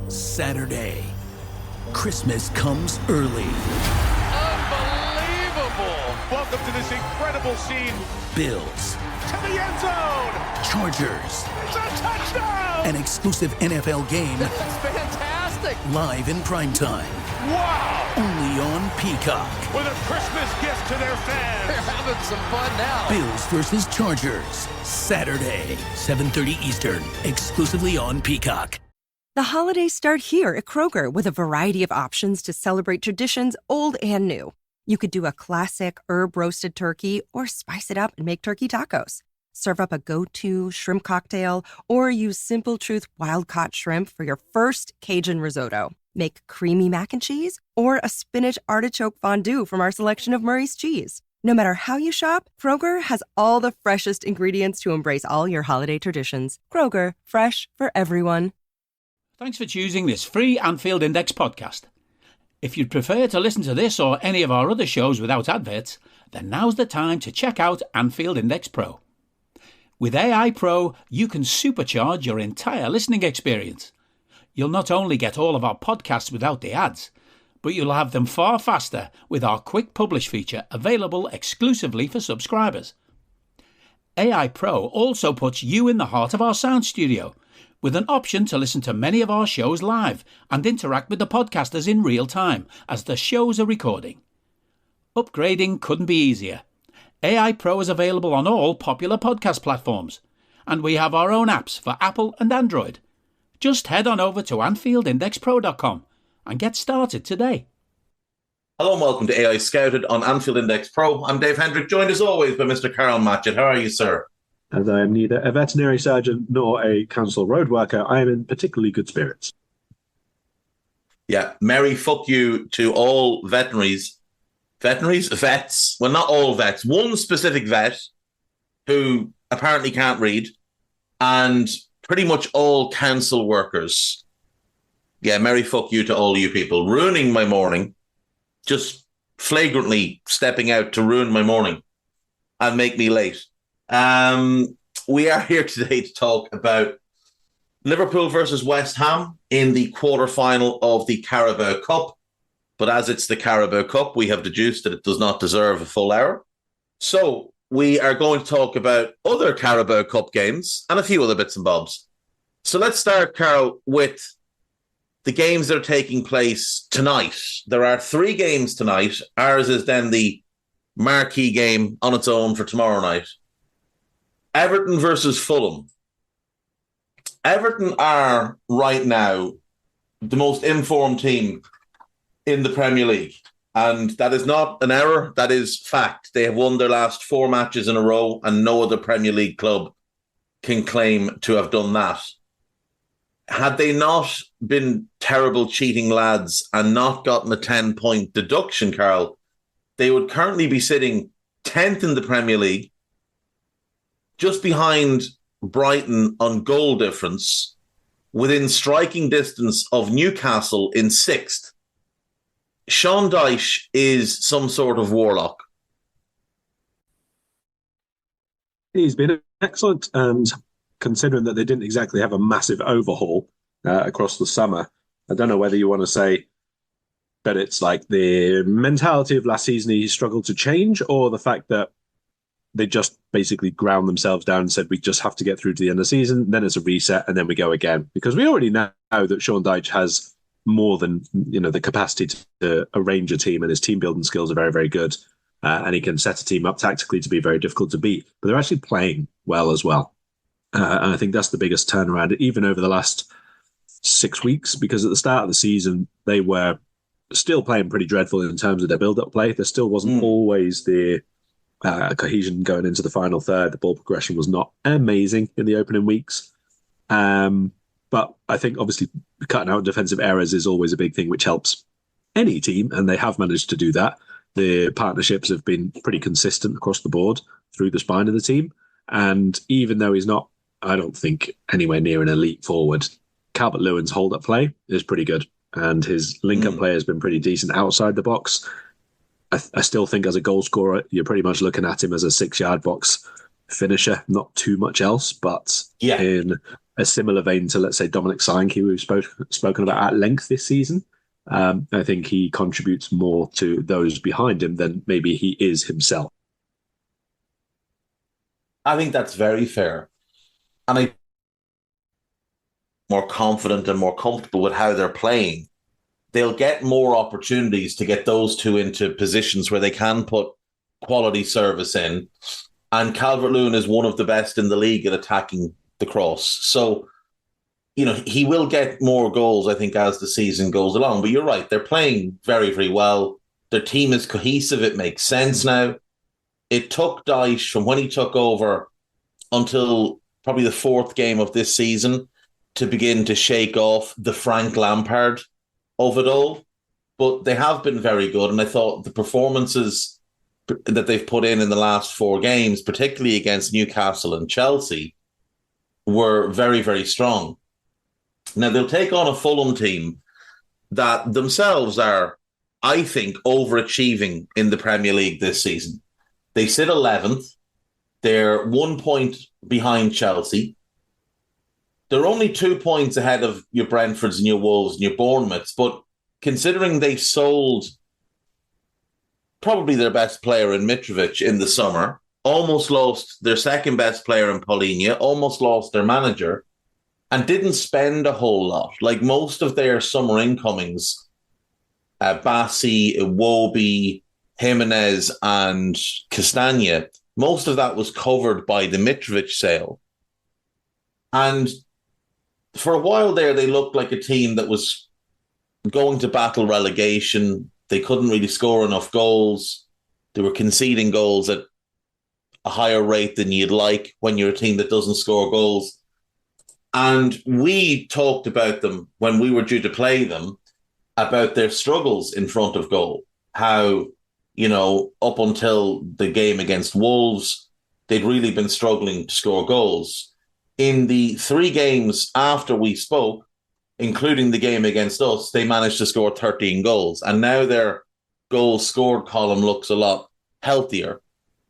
Saturday. Christmas comes early. Unbelievable! Welcome to this incredible scene. Bills. To the end zone! Chargers. It's a touchdown! An exclusive NFL game. That's fantastic! Live in primetime. Wow! Only on Peacock. With a Christmas gift to their fans. They're having some fun now. Bills versus Chargers. Saturday, 7:30 Eastern. Exclusively on Peacock. The holidays start here at Kroger with a variety of options to celebrate traditions old and new. You could do a classic herb-roasted turkey or spice it up and make turkey tacos. Serve up a go-to shrimp cocktail or use Simple Truth wild-caught shrimp for your first Cajun risotto. Make creamy mac and cheese or a spinach artichoke fondue from our selection of Murray's cheese. No matter how you shop, Kroger has all the freshest ingredients to embrace all your holiday traditions. Kroger, fresh for everyone. Thanks for choosing this free Anfield Index podcast. If you'd prefer to listen to this or any of our other shows without adverts, then now's the time to check out Anfield Index Pro. With AEye Pro, you can supercharge your entire listening experience. You'll not only get all of our podcasts without the ads, but you'll have them far faster with our quick publish feature available exclusively for subscribers. AEye Pro also puts you in the heart of our sound studio, with an option to listen to many of our shows live and interact with the podcasters in real time as the shows are recording. Upgrading couldn't be easier. AEye Pro is available on all popular podcast platforms, and we have our own apps for Apple and Android. Just head on over to AnfieldIndexPro.com and get started today. Hello and welcome to AEye Scouted on Anfield Index Pro. I'm Dave Hendrick, joined as always by Mr. Karl Matchett. How are you, sir? As I am neither a veterinary surgeon nor a council road worker, I am in particularly good spirits. Yeah, merry fuck you to all veterinaries. Vets. Well, not all vets. One specific vet who apparently can't read, and pretty much all council workers. Yeah, merry fuck you to all you people. Ruining my morning. Just flagrantly stepping out to ruin my morning and make me late. We are here today to talk about Liverpool versus West Ham in the quarterfinal of the Carabao Cup. But as it's the Carabao Cup, we have deduced that it does not deserve a full hour. So we are going to talk about other Carabao Cup games and a few other bits and bobs. So let's start, Karl, with the games that are taking place tonight. There are 3 games tonight. Ours is then the marquee game on its own for tomorrow night. Everton versus Fulham. Everton are right now the most informed team in the Premier League. And that is not an error, that is fact. They have won their last 4 matches in a row, and no other Premier League club can claim to have done that. Had they not been terrible cheating lads and not gotten a 10-point deduction, Karl, they would currently be sitting 10th in the Premier League, just behind Brighton on goal difference, within striking distance of Newcastle in 6th. Sean Dyche is some sort of warlock. He's been excellent, and considering that they didn't exactly have a massive overhaul across the summer, I don't know whether you want to say that it's like the mentality of last season he struggled to change, or the fact that they just basically ground themselves down and said, we just have to get through to the end of the season, then it's a reset, and then we go again. Because we already know that Sean Dyche has more than the capacity to arrange a team, and his team building skills are very, very good. And he can set a team up tactically to be very difficult to beat. But they're actually playing well as well. And I think that's the biggest turnaround, even over the last 6 weeks, because at the start of the season, they were still playing pretty dreadful in terms of their build-up play. There still wasn't always the cohesion going into the final third. The ball progression was not amazing in the opening weeks. But I think obviously cutting out defensive errors is always a big thing, which helps any team, and they have managed to do that. The partnerships have been pretty consistent across the board through the spine of the team. And even though he's not, I don't think, anywhere near an elite forward, Calvert-Lewin's hold-up play is pretty good. And his link-up play has been pretty decent outside the box. I still think as a goal scorer, you're pretty much looking at him as a 6-yard box finisher, not too much else. But in a similar vein to, let's say, Dominic Solanke, who we've spoken about at length this season. I think he contributes more to those behind him than maybe he is himself. I think that's very fair. And I'm more confident and more comfortable with how they're playing. They'll get more opportunities to get those two into positions where they can put quality service in. And Calvert-Lewin is one of the best in the league at attacking the cross. So, he will get more goals, I think, as the season goes along. But you're right, they're playing very, very well. Their team is cohesive. It makes sense now. It took Dyche from when he took over until probably the fourth game of this season to begin to shake off the Frank Lampard of it all. But they have been very good. And I thought the performances that they've put in the last 4 games, particularly against Newcastle and Chelsea, were very, very strong. Now, they'll take on a Fulham team that themselves are, I think, overachieving in the Premier League this season. They sit 11th. They're 1 point behind Chelsea. They're only 2 points ahead of your Brentfords and your Wolves and your Bournemouths. But considering they sold probably their best player in Mitrovic in the summer, almost lost their second best player in Paulinho, almost lost their manager, and didn't spend a whole lot. Like most of their summer incomings, Bassi, Iwobi, Jimenez, and Castagna, most of that was covered by the Mitrovic sale. And for a while there, they looked like a team that was going to battle relegation. They couldn't really score enough goals. They were conceding goals at a higher rate than you'd like when you're a team that doesn't score goals. And we talked about them when we were due to play them, about their struggles in front of goal. How, up until the game against Wolves, they'd really been struggling to score goals. In the 3 games after we spoke, including the game against us, they managed to score 13 goals. And now their goals scored column looks a lot healthier.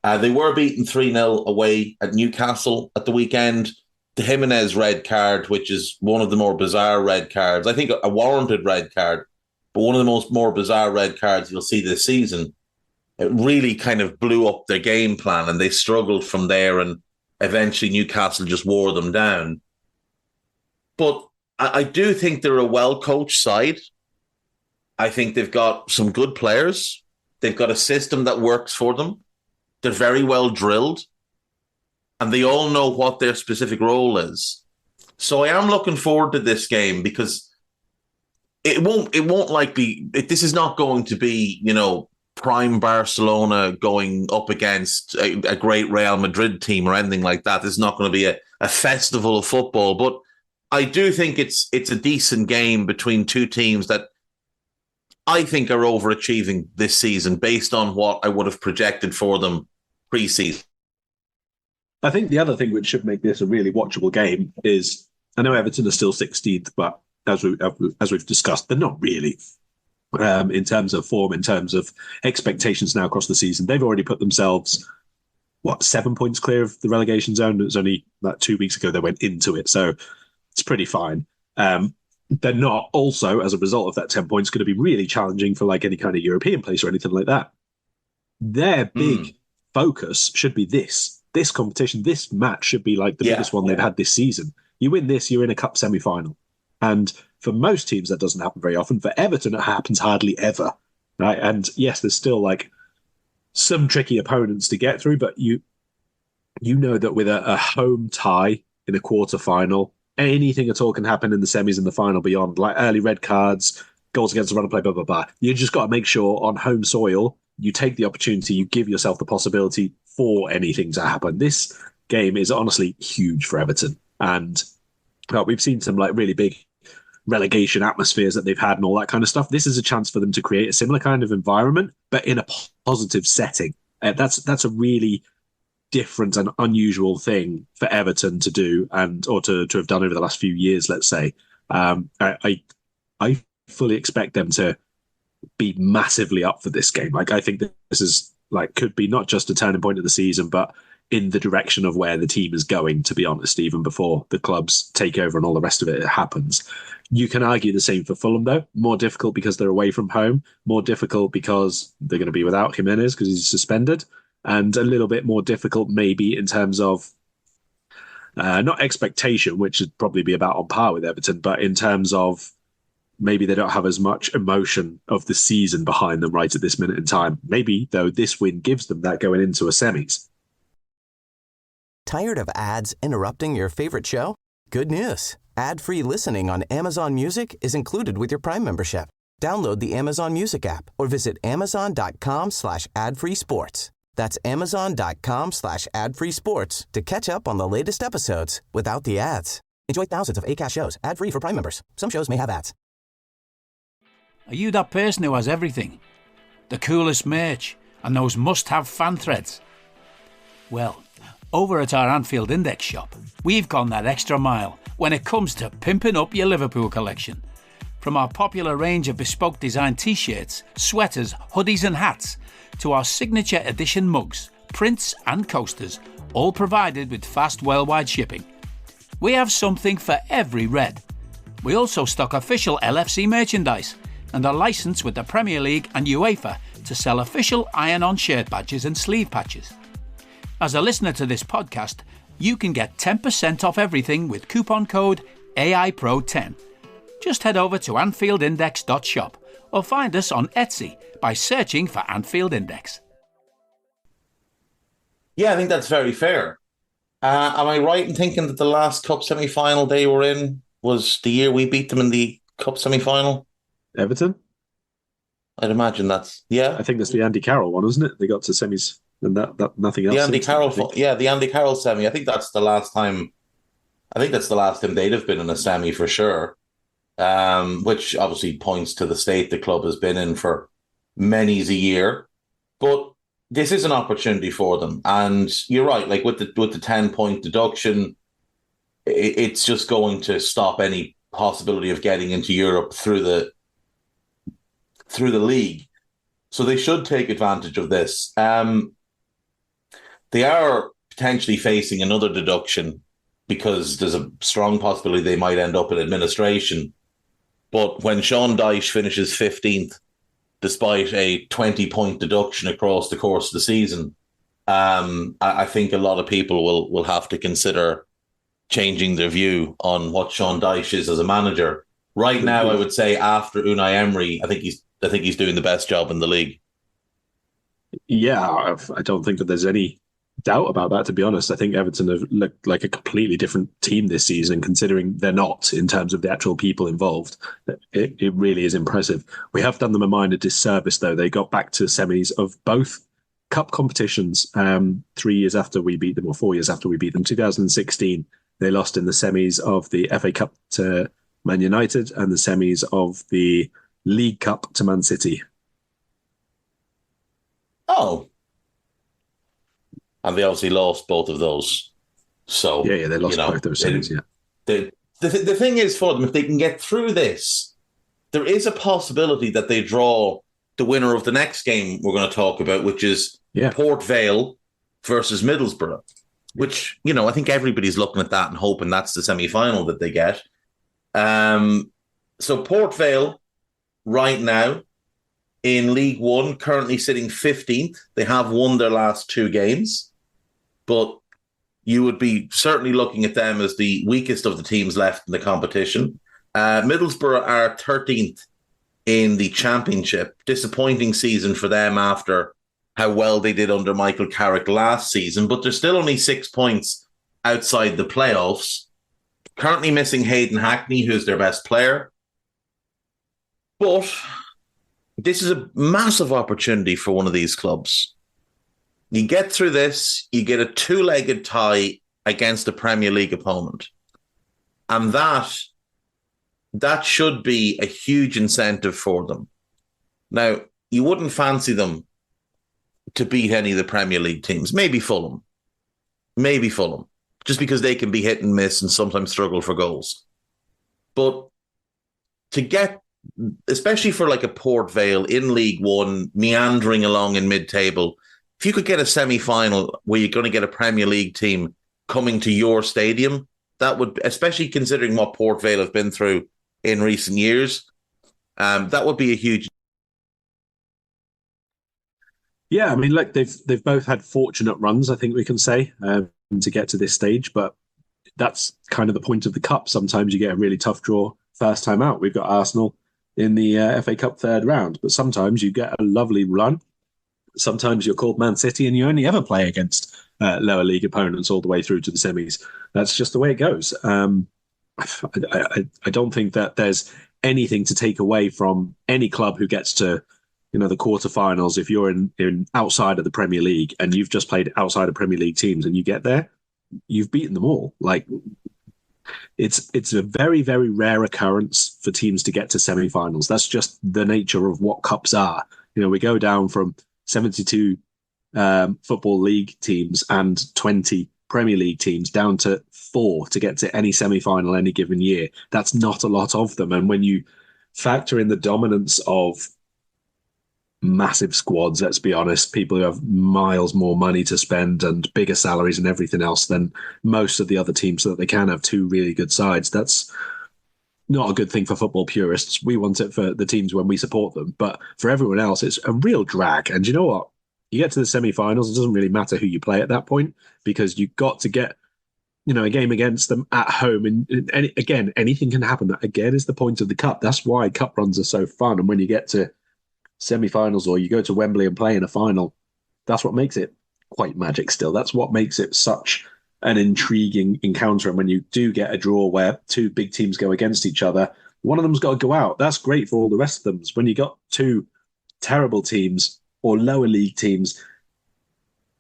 They were beaten 3-0 away at Newcastle at the weekend. The Jimenez red card, which is one of the more bizarre red cards, I think a warranted red card, but one of the more bizarre red cards you'll see this season. It really kind of blew up their game plan and they struggled from there, and eventually Newcastle just wore them down. But I do think they're a well-coached side. I think they've got some good players. They've got a system that works for them. They're very well drilled. And they all know what their specific role is. So I am looking forward to this game because it won't likely, this is not going to be, prime Barcelona going up against a great Real Madrid team or anything like that. This is not going to be a festival of football. But I do think it's a decent game between two teams that I think are overachieving this season based on what I would have projected for them pre-season. I think the other thing which should make this a really watchable game is, I know Everton are still 16th, but as we've discussed, they're not really in terms of form, in terms of expectations now across the season. They've already put themselves, 7 points clear of the relegation zone. It was only 2 weeks ago they went into it, so it's pretty fine. They're not also, as a result of that 10 points, going to be really challenging for like any kind of European place or anything like that. Their big focus should be this competition. This match should be like the biggest one they've had this season. You win this, you're in a cup semi-final. And for most teams, that doesn't happen very often. For Everton, it happens hardly ever. Right? And yes, there's still like some tricky opponents to get through, but you know that with a home tie in a quarter-final, anything at all can happen in the semis and the final beyond, like early red cards, goals against the run and play, blah, blah, blah. You just got to make sure on home soil, you take the opportunity, you give yourself the possibility for anything to happen. This game is honestly huge for Everton. And we've seen some like really big relegation atmospheres that they've had and all that kind of stuff. This is a chance for them to create a similar kind of environment, but in a positive setting. That's a really different and unusual thing for Everton to do or to have done over the last few years, let's say. I fully expect them to be massively up for this game. Like, I think that this is like could be not just a turning point of the season, but in the direction of where the team is going, to be honest, even before the club's takeover and all the rest of it happens. You can argue the same for Fulham, though. More difficult because they're away from home. More difficult because they're going to be without Jimenez because he's suspended. And a little bit more difficult maybe in terms of not expectation, which would probably be about on par with Everton, but in terms of maybe they don't have as much emotion of the season behind them right at this minute in time. Maybe, though, this win gives them that going into a semis. Tired of ads interrupting your favorite show? Good news. Ad-free listening on Amazon Music is included with your Prime membership. Download the Amazon Music app or visit amazon.com/ad-free sports. That's amazon.com/ad-free sports to catch up on the latest episodes without the ads. Enjoy thousands of Acast shows ad-free for Prime members. Some shows may have ads. Are you that person who has everything? The coolest merch and those must-have fan threads? Well, over at our Anfield Index shop, we've gone that extra mile when it comes to pimping up your Liverpool collection. From our popular range of bespoke design t-shirts, sweaters, hoodies and hats, to our signature edition mugs, prints and coasters, all provided with fast worldwide shipping. We have something for every red. We also stock official LFC merchandise and are licensed with the Premier League and UEFA to sell official iron-on shirt badges and sleeve patches. As a listener to this podcast, you can get 10% off everything with coupon code AIPRO10. Just head over to AnfieldIndex.shop or find us on Etsy by searching for Anfield Index. Yeah, I think that's very fair. Am I right in thinking that the last Cup semi-final they were in was the year we beat them in the Cup semi-final? Everton? I'd imagine that's, yeah. I think that's the Andy Carroll one, isn't it? They got to semis and that nothing else. The Andy Carroll, the Andy Carroll semi. I think that's the last time. I think that's the last time they'd have been in a semi for sure. Which obviously points to the state the club has been in for many's a year. But this is an opportunity for them, and you're right. Like with the 10-point deduction, it's just going to stop any possibility of getting into Europe through the league. So they should take advantage of this. They are potentially facing another deduction because there's a strong possibility they might end up in administration. But when Sean Dyche finishes 15th, despite a 20-point deduction across the course of the season, I think a lot of people will have to consider changing their view on what Sean Dyche is as a manager. Right now, I would say after Unai Emery, I think he's doing the best job in the league. Yeah, I don't think that there's any doubt about that, to be honest. I think Everton have looked like a completely different team this season, considering they're not in terms of the actual people involved. It really is impressive. We have done them a minor disservice, though. They got back to semis of both cup competitions 3 years after we beat them, or 4 years after we beat them. 2016, they lost in the semis of the FA Cup to Man United and the semis of the League Cup to Man City. Oh. And they obviously lost both of those. So yeah, they lost both those semis, yeah. The thing is for them, if they can get through this, there is a possibility that they draw the winner of the next game we're going to talk about, which is Port Vale versus Middlesbrough, which, I think everybody's looking at that and hoping that's the semi-final that they get. So Port Vale, right now, in League One, currently sitting 15th. They have won their last two games, but you would be certainly looking at them as the weakest of the teams left in the competition. Middlesbrough are 13th in the Championship. Disappointing season for them after how well they did under Michael Carrick last season, but they're still only 6 points outside the playoffs. Currently missing Hayden Hackney, who's their best player. But this is a massive opportunity for one of these clubs. You get through this, you get a two-legged tie against a Premier League opponent. And that should be a huge incentive for them. Now, you wouldn't fancy them to beat any of the Premier League teams. Maybe Fulham. Just because they can be hit and miss and sometimes struggle for goals. But to get, especially for like a Port Vale in League One, meandering along in mid-table, if you could get a semi-final where you're going to get a Premier League team coming to your stadium, that would, especially considering what Port Vale have been through in recent years, that would be a huge. Yeah, I mean, look, they've both had fortunate runs, I think we can say, to get to this stage, but that's kind of the point of the cup. Sometimes you get a really tough draw first time out. We've got Arsenal in the FA Cup third round, but sometimes you get a lovely run. Sometimes you're called Man City and you only ever play against lower league opponents all the way through to the semis. That's just the way it goes. I don't think that there's anything to take away from any club who gets to, the quarterfinals. If you're in outside of the Premier League and you've just played outside of Premier League teams and you get there, you've beaten them all. Like, it's a very, very rare occurrence for teams to get to semi-finals. That's just the nature of what cups are. We go down from 72 Football League teams and 20 Premier League teams down to 4 to get to any semi-final any given year. That's not a lot of them. And when you factor in the dominance of massive squads, let's be honest, people who have miles more money to spend and bigger salaries and everything else than most of the other teams, so that they can have 2 really good sides, that's not a good thing for football purists. We want it for the teams when we support them, but for everyone else, it's a real drag. And you know what? You get to the semi-finals, it doesn't really matter who you play at that point, because you've got to get, a game against them at home. And again, anything can happen. That again is the point of the cup. That's why cup runs are so fun. And when you get to semi-finals or you go to Wembley and play in a final, that's what makes it quite magic still. That's what makes it such an intriguing encounter. And when you do get a draw where 2 big teams go against each other, one of them's got to go out. That's great for all the rest of them. When you got 2 terrible teams or lower league teams,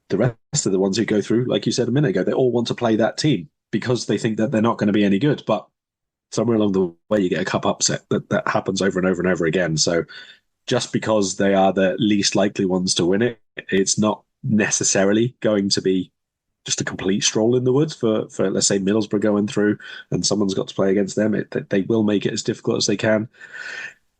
the rest of the ones who go through, like you said a minute ago, they all want to play that team because they think that they're not going to be any good. But somewhere along the way, you get a cup upset. That happens over and over and over again. So just because they are the least likely ones to win it, it's not necessarily going to be just a complete stroll in the woods for let's say Middlesbrough going through and someone's got to play against them. They will make it as difficult as they can.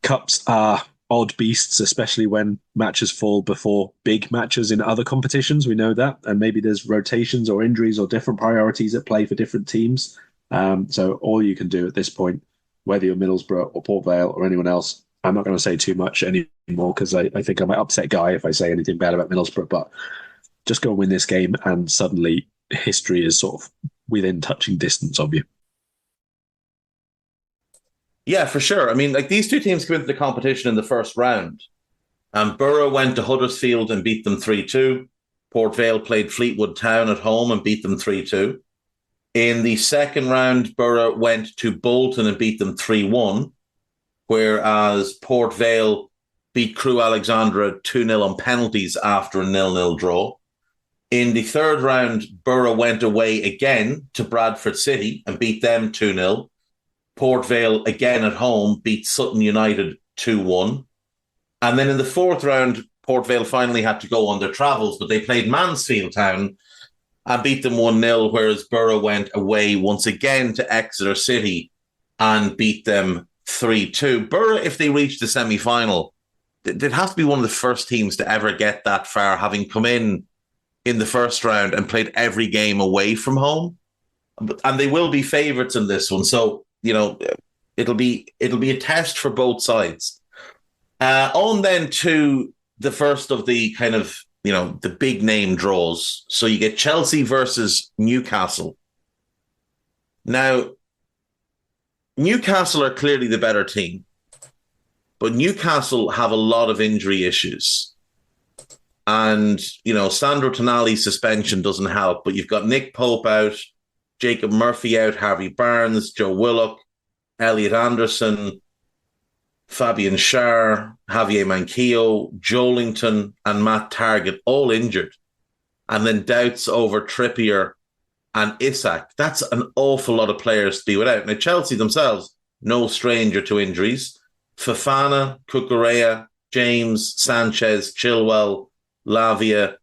Cups are odd beasts, especially when matches fall before big matches in other competitions. We know that. And maybe there's rotations or injuries or different priorities at play for different teams. So all you can do at this point, whether you're Middlesbrough or Port Vale or anyone else, I'm not going to say too much anymore because I think I might upset Guy if I say anything bad about Middlesbrough, but just go and win this game and suddenly history is sort of within touching distance of you. Yeah, for sure. I mean, like, these 2 teams came into the competition in the first round. Borough went to Huddersfield and beat them 3-2. Port Vale played Fleetwood Town at home and beat them 3-2. In the second round, Borough went to Bolton and beat them 3-1. Whereas Port Vale beat Crewe Alexandra 2-0 on penalties after a 0-0 draw. In the third round, Borough went away again to Bradford City and beat them 2-0. Port Vale, again at home, beat Sutton United 2-1. And then in the fourth round, Port Vale finally had to go on their travels, but they played Mansfield Town and beat them 1-0, whereas Borough went away once again to Exeter City and beat them 3-2. Borough, if they reach the semi-final, they'd have to be one of the first teams to ever get that far, having come in the first round and played every game away from home. And they will be favourites in this one. So, it'll be a test for both sides. On then to the first of the kind of, the big name draws. So you get Chelsea versus Newcastle. Now, Newcastle are clearly the better team, but Newcastle have a lot of injury issues. And, Sandro Tonali's suspension doesn't help, but you've got Nick Pope out, Jacob Murphy out, Harvey Barnes, Joe Willock, Elliot Anderson, Fabian Schär, Javier Manquillo, Joelinton, and Matt Targett all injured. And then doubts over Trippier and Isak. That's an awful lot of players to be without. Now, Chelsea themselves, no stranger to injuries. Fofana, Cucurella, James, Sanchez, Chilwell, Lavia,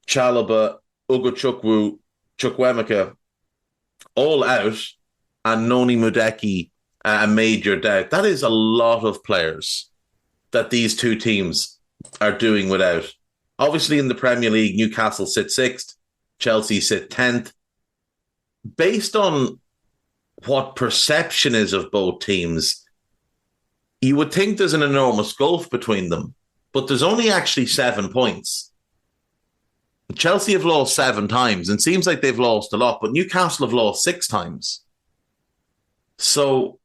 Chalobah, Ugochukwu, Chukwuemeka, all out, and Noni Mudeki a major doubt. That is a lot of players that these 2 teams are doing without. Obviously, in the Premier League, Newcastle sit 6th, Chelsea sit 10th. Based on what perception is of both teams, you would think there's an enormous gulf between them, but there's only actually 7 points. Chelsea have lost 7 times, and it seems like they've lost a lot, but Newcastle have lost 6 times. So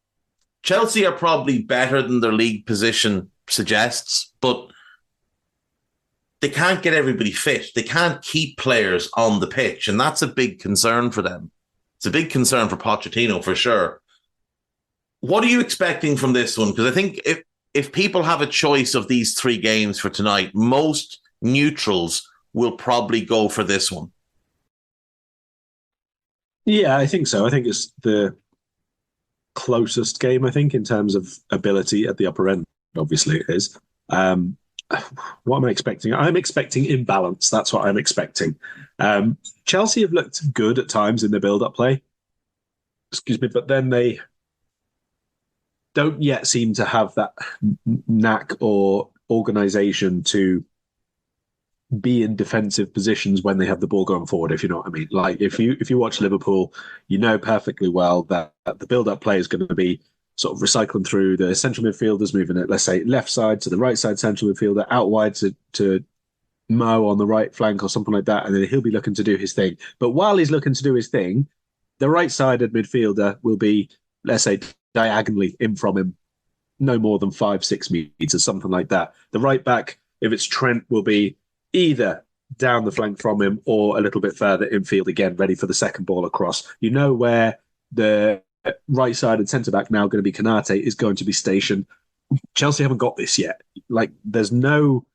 Chelsea are probably better than their league position suggests, but they can't get everybody fit. They can't keep players on the pitch, and that's a big concern for them. It's a big concern for Pochettino, for sure. What are you expecting from this one? Because I think if people have a choice of these 3 games for tonight, most neutrals will probably go for this one. Yeah, I think so. I think it's the closest game, I think, in terms of ability at the upper end. Obviously, it is. What am I expecting? I'm expecting imbalance. That's what I'm expecting. Chelsea have looked good at times in the build-up play. Excuse me, but then they don't yet seem to have that knack or organisation to be in defensive positions when they have the ball going forward, if you know what I mean. Like if you watch Liverpool, you know perfectly well that the build-up play is going to be sort of recycling through the central midfielders, moving it, let's say, left side to the right side central midfielder, out wide to Mo on the right flank or something like that, and then he'll be looking to do his thing. But while he's looking to do his thing, the right-sided midfielder will be, let's say, diagonally in from him, no more than 5-6 meters, something like that. The right back, if it's Trent, will be either down the flank from him or a little bit further infield again, ready for the second ball across. You know where the right-sided centre-back, now going to be Konate, is going to be stationed. Chelsea haven't got this yet. Like, there's no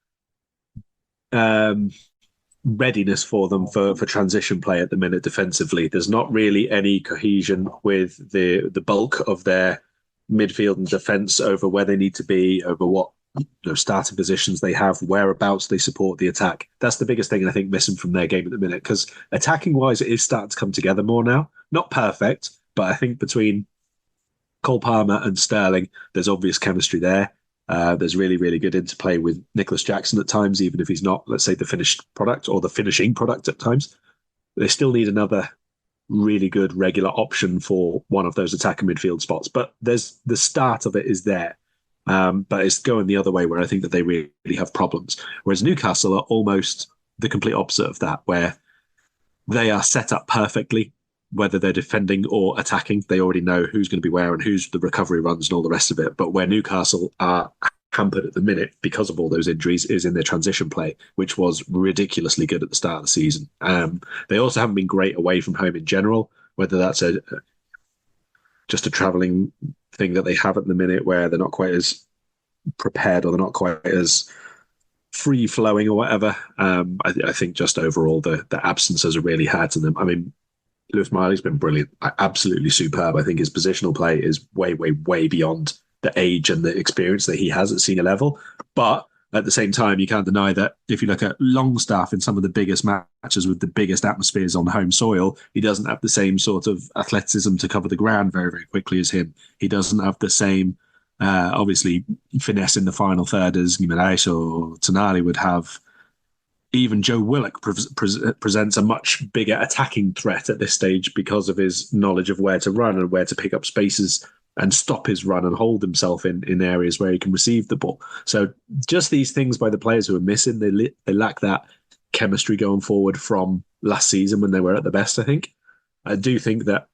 readiness for them for transition play at the minute defensively. There's not really any cohesion with the bulk of their midfield and defence over where they need to be, over what starting positions they have, whereabouts they support the attack. That's the biggest thing I think missing from their game at the minute, because attacking-wise, it is starting to come together more now. Not perfect, but I think between Cole Palmer and Sterling, there's obvious chemistry there. There's really, really good interplay with Nicholas Jackson at times, even if he's not, let's say, the finished product or the finishing product at times. They still need another really good regular option for one of those attacking midfield spots. But there's the start of it is there. But it's going the other way where I think that they really have problems. Whereas Newcastle are almost the complete opposite of that, where they are set up perfectly, whether they're defending or attacking. They already know who's going to be where and who's the recovery runs and all the rest of it. But where Newcastle are hampered at the minute because of all those injuries is in their transition play, which was ridiculously good at the start of the season. They also haven't been great away from home in general, whether that's just a travelling thing that they have at the minute where they're not quite as prepared or they're not quite as free-flowing or whatever. I think just overall the absences are really hard to them. I mean, Lewis Miley's been brilliant, absolutely superb. I think his positional play is way, way, way beyond the age and the experience that he has at senior level. But at the same time, you can't deny that if you look at Longstaff in some of the biggest matches with the biggest atmospheres on home soil, he doesn't have the same sort of athleticism to cover the ground very, very quickly as him. He doesn't have the same, obviously, finesse in the final third as Guimaraes or Tonali would have. Even Joe Willock presents a much bigger attacking threat at this stage because of his knowledge of where to run and where to pick up spaces and stop his run and hold himself in areas where he can receive the ball. So just these things by the players who are missing, they lack that chemistry going forward from last season when they were at the best, I think. I do think that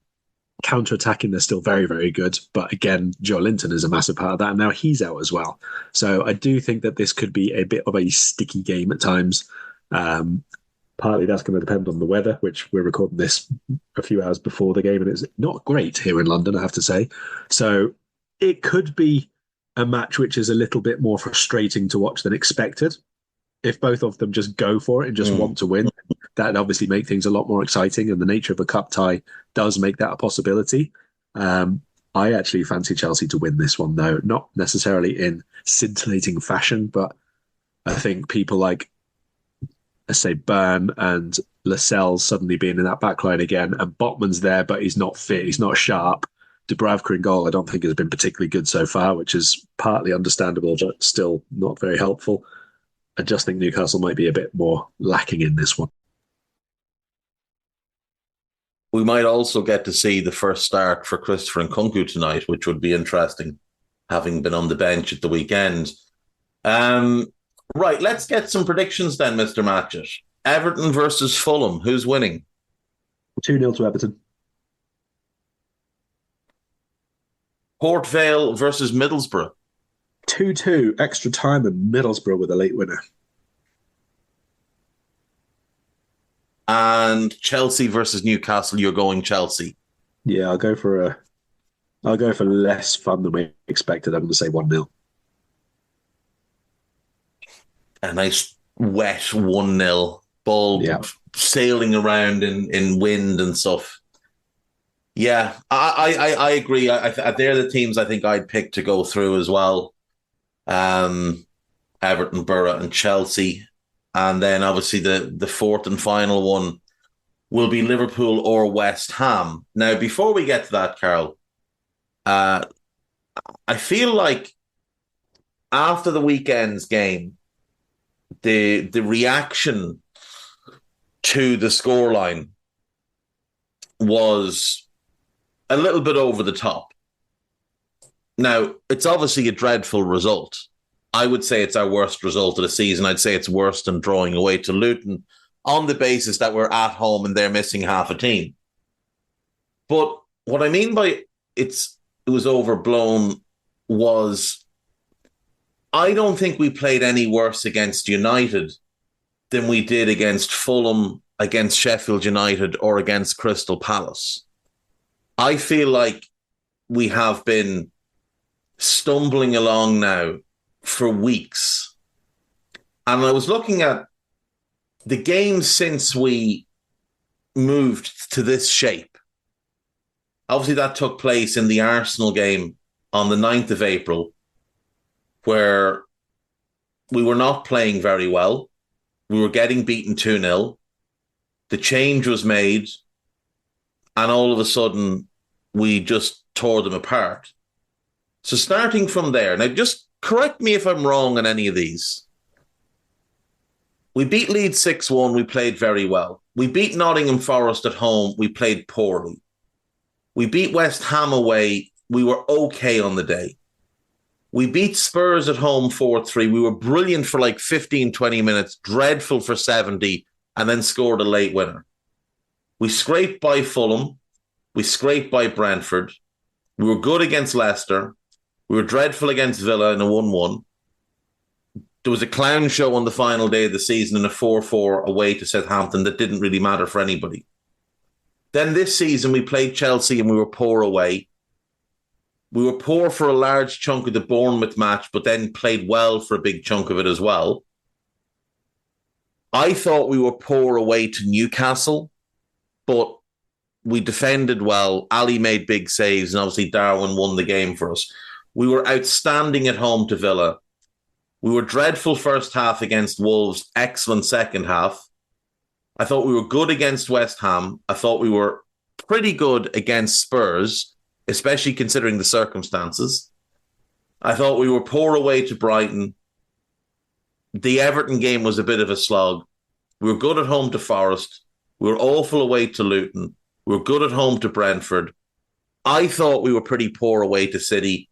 counter-attacking, they're still very, very good. But again, Joe Linton is a massive part of that, and now he's out as well. So I do think that this could be a bit of a sticky game at times. Partly that's going to depend on the weather, which we're recording this a few hours before the game, and it's not great here in London, I have to say. So it could be a match which is a little bit more frustrating to watch than expected. If both of them just go for it and just want to win, that'd obviously make things a lot more exciting, and the nature of a cup tie does make that a possibility. I actually fancy Chelsea to win this one, though, not necessarily in scintillating fashion, but I think people like, let's say, Byrne and Lascelles suddenly being in that backline again, and Botman's there, but he's not fit, he's not sharp. Dubravka in goal, I don't think has been particularly good so far, which is partly understandable, but still not very helpful. I just think Newcastle might be a bit more lacking in this one. We might also get to see the first start for Christopher Nkunku tonight, which would be interesting, having been on the bench at the weekend. Right, let's get some predictions then, Mr. Matchett. Everton versus Fulham. Who's winning? 2-0 to Everton. Port Vale versus Middlesbrough. 2-2, extra time, and Middlesbrough with a late winner. And Chelsea versus Newcastle. You're going Chelsea. Yeah, I'll go for less fun than we expected. I'm going to say 1-0. A nice wet 1-0 ball sailing around in wind and stuff. Yeah, I agree. They're the teams I think I'd pick to go through as well. Everton, Borough and Chelsea. And then obviously the fourth and final one will be Liverpool or West Ham. Now, before we get to that, Karl, I feel like after the weekend's game, the reaction to the scoreline was a little bit over the top. Now, it's obviously a dreadful result. I would say it's our worst result of the season. I'd say it's worse than drawing away to Luton on the basis that we're at home and they're missing half a team. But what I mean by it was overblown was I don't think we played any worse against United than we did against Fulham, against Sheffield United, or against Crystal Palace. I feel like we have been stumbling along now for weeks. And I was looking at the games since we moved to this shape. Obviously, that took place in the Arsenal game on the 9th of April, where we were not playing very well. We were getting beaten 2-0. The change was made, and all of a sudden, we just tore them apart. So starting from there, now just correct me if I'm wrong on any of these. We beat Leeds 6-1, we played very well. We beat Nottingham Forest at home, we played poorly. We beat West Ham away, we were okay on the day. We beat Spurs at home 4-3. We were brilliant for like 15, 20 minutes, dreadful for 70, and then scored a late winner. We scraped by Fulham. We scraped by Brentford. We were good against Leicester. We were dreadful against Villa in a 1-1. There was a clown show on the final day of the season in a 4-4 away to Southampton that didn't really matter for anybody. Then this season, we played Chelsea and we were poor away. We were poor for a large chunk of the Bournemouth match, but then played well for a big chunk of it as well. I thought we were poor away to Newcastle, but we defended well. Ali made big saves, and obviously Darwin won the game for us. We were outstanding at home to Villa. We were dreadful first half against Wolves, excellent second half. I thought we were good against West Ham. I thought we were pretty good against Spurs, especially considering the circumstances. I thought we were poor away to Brighton. The Everton game was a bit of a slog. We were good at home to Forest. We were awful away to Luton. We were good at home to Brentford. I thought we were pretty poor away to City.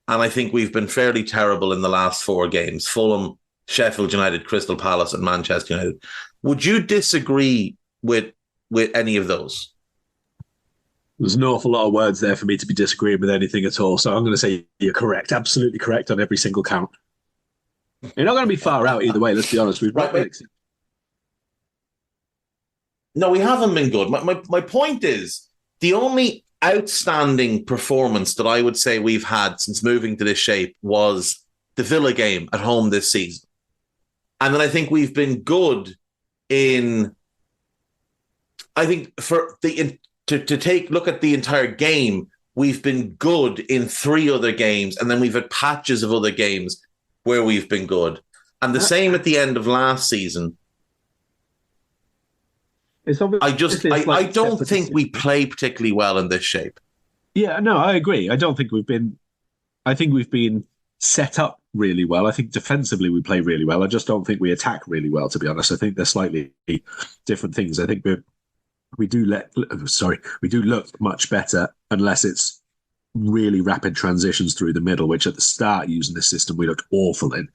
And I think we've been fairly terrible in the last 4 games. Fulham, Sheffield United, Crystal Palace and Manchester United. Would you disagree with any of those? There's an awful lot of words there for me to be disagreeing with anything at all. So I'm going to say you're correct, absolutely correct on every single count. You're not going to be far out either way, let's be honest. No, we haven't been good. My point is, the only outstanding performance that I would say we've had since moving to this shape was the Villa game at home this season. And then I think we've been good in, I think for the, to look at the entire game, we've been good in 3 other games, and then we've had patches of other games where we've been good. And the same at the end of last season. I don't think we play particularly well in this shape. Yeah, no, I agree. I don't think we've been. I think we've been set up really well. I think defensively we play really well. I just don't think we attack really well, to be honest. I think they're slightly different things. I think we do look much better unless it's really rapid transitions through the middle, which at the start using this system we looked awful in.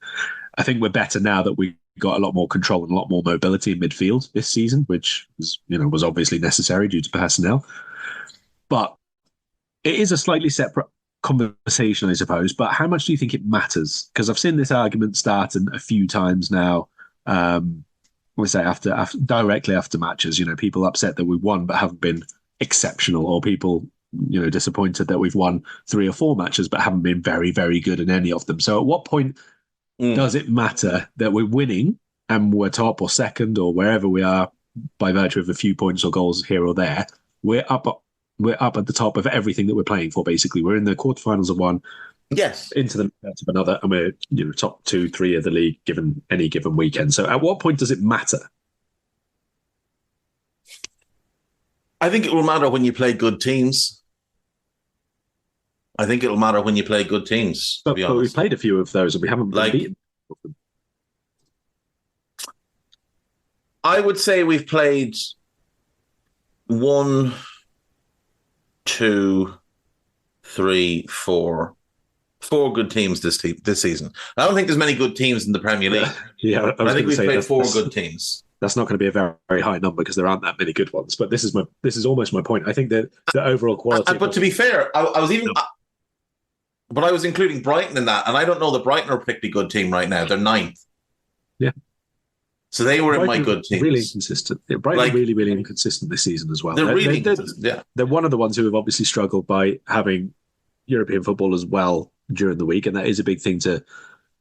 I think we're better now that we got a lot more control and a lot more mobility in midfield this season, which was obviously necessary due to personnel. But it is a slightly separate conversation, I suppose. But how much do you think it matters? Because I've seen this argument starting a few times now. We say after directly after matches, people upset that we won but haven't been exceptional, or people disappointed that we've won 3 or 4 matches but haven't been very, very good in any of them. So at what point does it matter that we're winning and we're top or second or wherever we are by virtue of a few points or goals here or there? We're up at the top of everything that we're playing for. Basically, we're in the quarterfinals of one, yes, into the of another, and we're top 2, 3 of the league given any given weekend. So at what point does it matter? I think it will matter when you play good teams. But we've played a few of those and we haven't been beaten. I would say we've played 1, 2, 3, 4 good teams this season. I don't think there's many good teams in the Premier League. Yeah, I think we've played 4 good teams. That's not going to be a very, very high number because there aren't that many good ones. But this is almost my point. I think that the overall quality. But to be fair, but I was including Brighton in that, and I don't know that Brighton are a particularly good team right now. They're 9th. Yeah. So they were Brighton in my good teams. Really inconsistent. Yeah, Brighton really, really inconsistent this season as well. They're one of the ones who have obviously struggled by having European football as well during the week, and that is a big thing to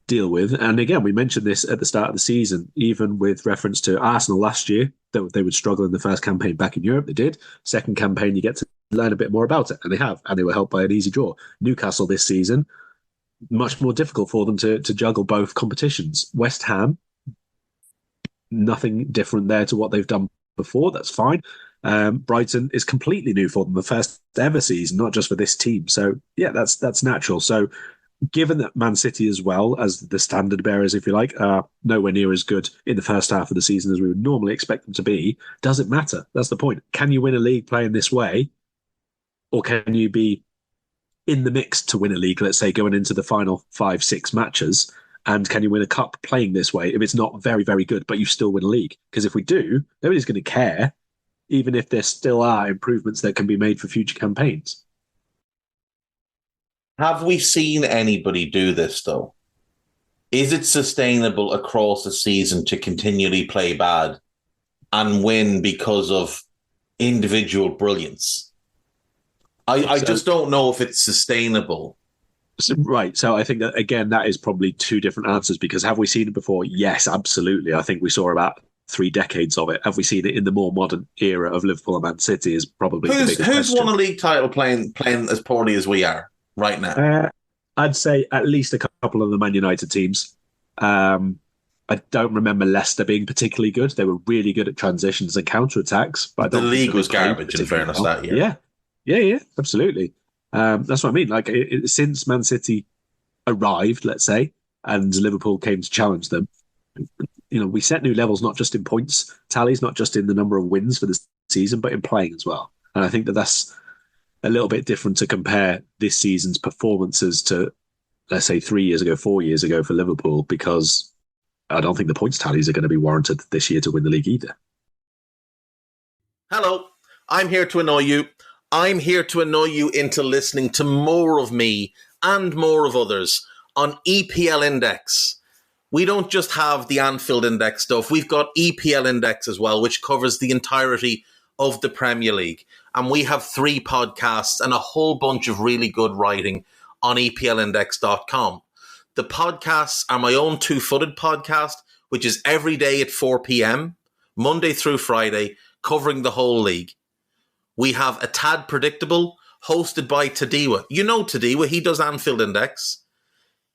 deal with. And again, we mentioned this at the start of the season, even with reference to Arsenal last year, that they would struggle in the first campaign back in Europe. They did. Second campaign, you get to learn a bit more about it, and they have, and they were helped by an easy draw. Newcastle this season, much more difficult for them to juggle both competitions. West Ham, nothing different there to what they've done before. That's fine. Brighton is completely new for them, the first ever season, not just for this team. So yeah, that's natural. So given that Man City as well as the standard bearers, if you like, are nowhere near as good in the first half of the season as we would normally expect them to be, does it matter? That's the point. Can you win a league playing this way? Or can you be in the mix to win a league, let's say, going into the final 5, 6 matches? And can you win a cup playing this way if it's not very, very good, but you still win a league? Because if we do, nobody's going to care, even if there still are improvements that can be made for future campaigns. Have we seen anybody do this, though? Is it sustainable across the season to continually play bad and win because of individual brilliance? I just don't know if it's sustainable. Right. So I think that, again, that is probably 2 different answers, because have we seen it before? Yes, absolutely. I think we saw about 3 decades of it. Have we seen it in the more modern era of Liverpool and Man City is probably the biggest Who's question. won a league title playing as poorly as we are right now? I'd say at least a couple of the Man United teams. I don't remember Leicester being particularly good. They were really good at transitions and counter-attacks. But the league was garbage, in fairness, that year. Yeah, absolutely. That's what I mean. Like, since Man City arrived, let's say, and Liverpool came to challenge them, we set new levels, not just in points tallies, not just in the number of wins for the season, but in playing as well. And I think that that's a little bit different to compare this season's performances to, let's say, 3 years ago, 4 years ago for Liverpool, because I don't think the points tallies are going to be warranted this year to win the league either. Hello, I'm here to annoy you. I'm here to annoy you into listening to more of me and more of others on EPL Index. We don't just have the Anfield Index stuff. We've got EPL Index as well, which covers the entirety of the Premier League. And we have 3 podcasts and a whole bunch of really good writing on EPLindex.com. The podcasts are my own 2-footed podcast, which is every day at 4 p.m, Monday through Friday, covering the whole league. We have A Tad Predictable, hosted by Tadiwa. You know Tadiwa, he does Anfield Index.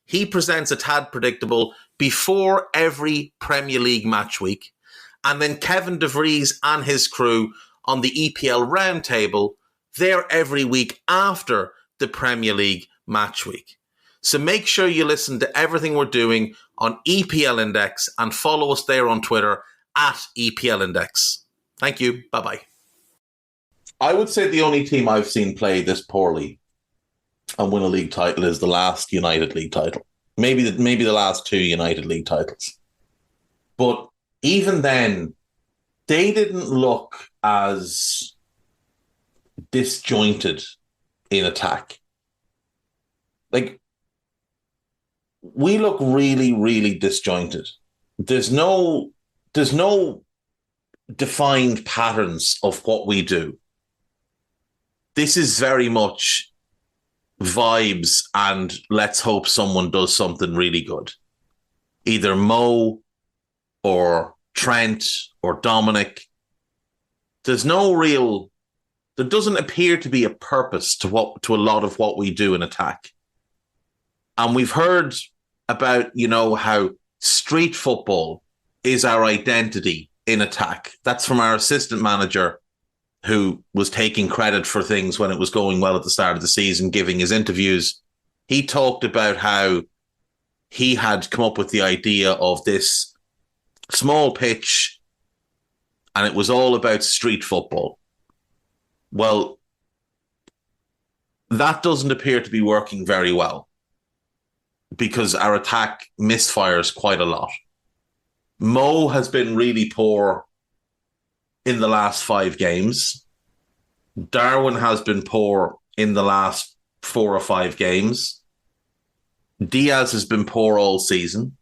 He presents A Tad Predictable before every Premier League match week. And then Kevin DeVries and his crew on the EPL Roundtable, they're every week after the Premier League match week. So make sure you listen to everything we're doing on EPL Index and follow us there on Twitter at EPL Index. Thank you. Bye-bye. I would say the only team I've seen play this poorly and win a league title is the last United League title. Maybe the last two United League titles. But even then, they didn't look as disjointed in attack. Like, we look really, really disjointed. There's no defined patterns of what we do. This is very much vibes and let's hope someone does something really good. Either Mo or Trent or Dominic. There doesn't appear to be a purpose to a lot of what we do in attack. And we've heard about, how street football is our identity in attack. That's from our assistant manager, who was taking credit for things when it was going well at the start of the season, giving his interviews. He talked about how he had come up with the idea of this small pitch, and it was all about street football. Well, that doesn't appear to be working very well because our attack misfires quite a lot. Mo has been really poor in the last 5 games. Darwin has been poor in the last 4 or 5 games. Diaz has been poor all season.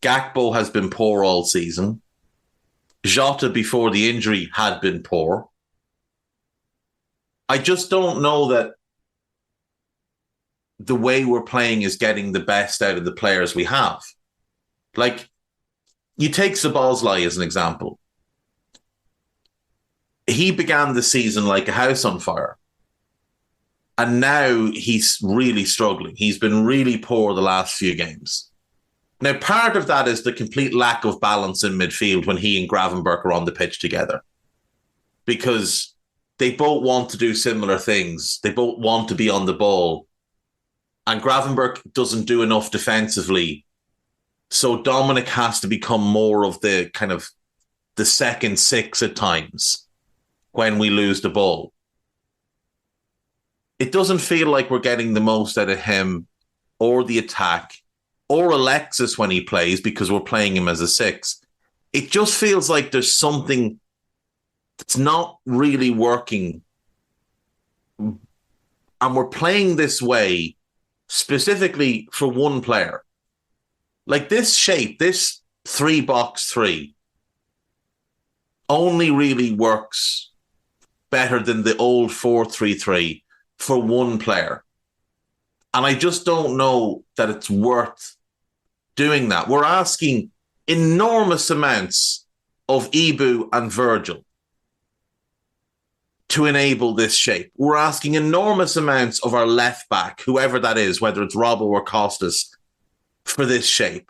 Gakpo has been poor all season. Jota, before the injury, had been poor. I just don't know that the way we're playing is getting the best out of the players we have. Like, you take Szoboszlai as an example. He began the season like a house on fire. And now he's really struggling. He's been really poor the last few games. Now, part of that is the complete lack of balance in midfield when he and Gravenberch are on the pitch together. Because they both want to do similar things. They both want to be on the ball. And Gravenberch doesn't do enough defensively. So Dominic has to become more of the kind of the second 6 at times when we lose the ball. It doesn't feel like we're getting the most out of him or the attack or Alexis when he plays because we're playing him as a 6. It just feels like there's something that's not really working. And we're playing this way specifically for one player. Like this shape, this 3-box-3 only really works better than the old 4-3-3 for one player. And I just don't know that it's worth doing that. We're asking enormous amounts of Ibu and Virgil to enable this shape. We're asking enormous amounts of our left back, whoever that is, whether it's Robbo or Costas, for this shape.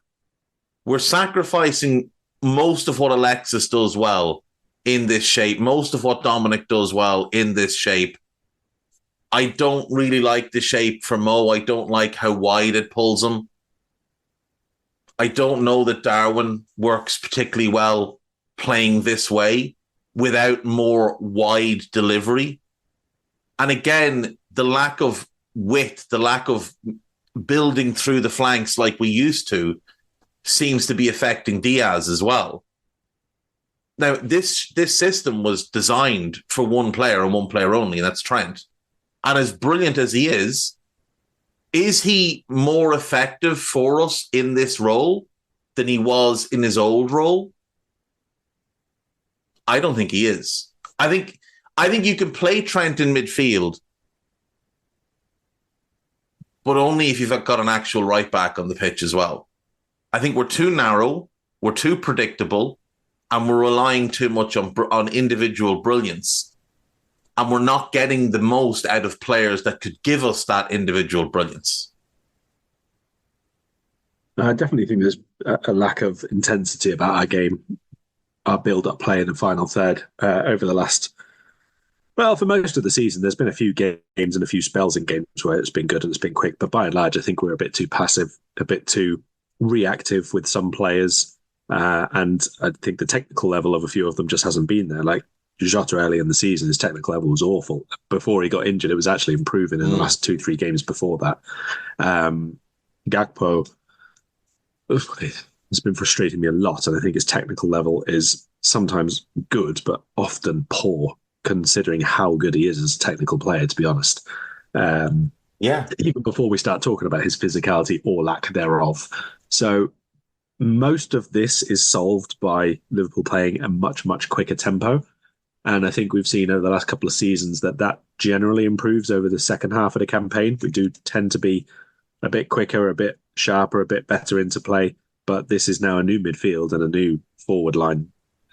We're sacrificing most of what Alexis does well in this shape, most of what Dominic does well in this shape. I don't really like the shape for Mo. I don't like how wide it pulls him. I don't know that Darwin works particularly well playing this way without more wide delivery. And again, the lack of width, the lack of building through the flanks like we used to seems to be affecting Diaz as well. Now, this system was designed for one player and one player only, and that's Trent. And as brilliant as he is he more effective for us in this role than he was in his old role? I don't think he is. I think you can play Trent in midfield, but only if you've got an actual right back on the pitch as well. I think we're too narrow, we're too predictable, and we're relying too much on individual brilliance. And we're not getting the most out of players that could give us that individual brilliance. I definitely think there's a lack of intensity about our game, our build-up play in the final third over the last Well, for most of the season, there's been a few games and a few spells in games where it's been good and it's been quick. But by and large, I think we're a bit too passive, a bit too reactive with some players. And I think the technical level of a few of them just hasn't been there. Like Jota early in the season, his technical level was awful. Before he got injured, it was actually improving in the last 2-3 games before that. Gakpo, it's been frustrating me a lot. And I think his technical level is sometimes good, but often poor, considering how good he is as a technical player, to be honest. Even before we start talking about his physicality or lack thereof. So most of this is solved by Liverpool playing a much, much quicker tempo. And I think we've seen over the last couple of seasons that generally improves over the second half of the campaign. We do tend to be a bit quicker, a bit sharper, a bit better into play. But this is now a new midfield and a new forward line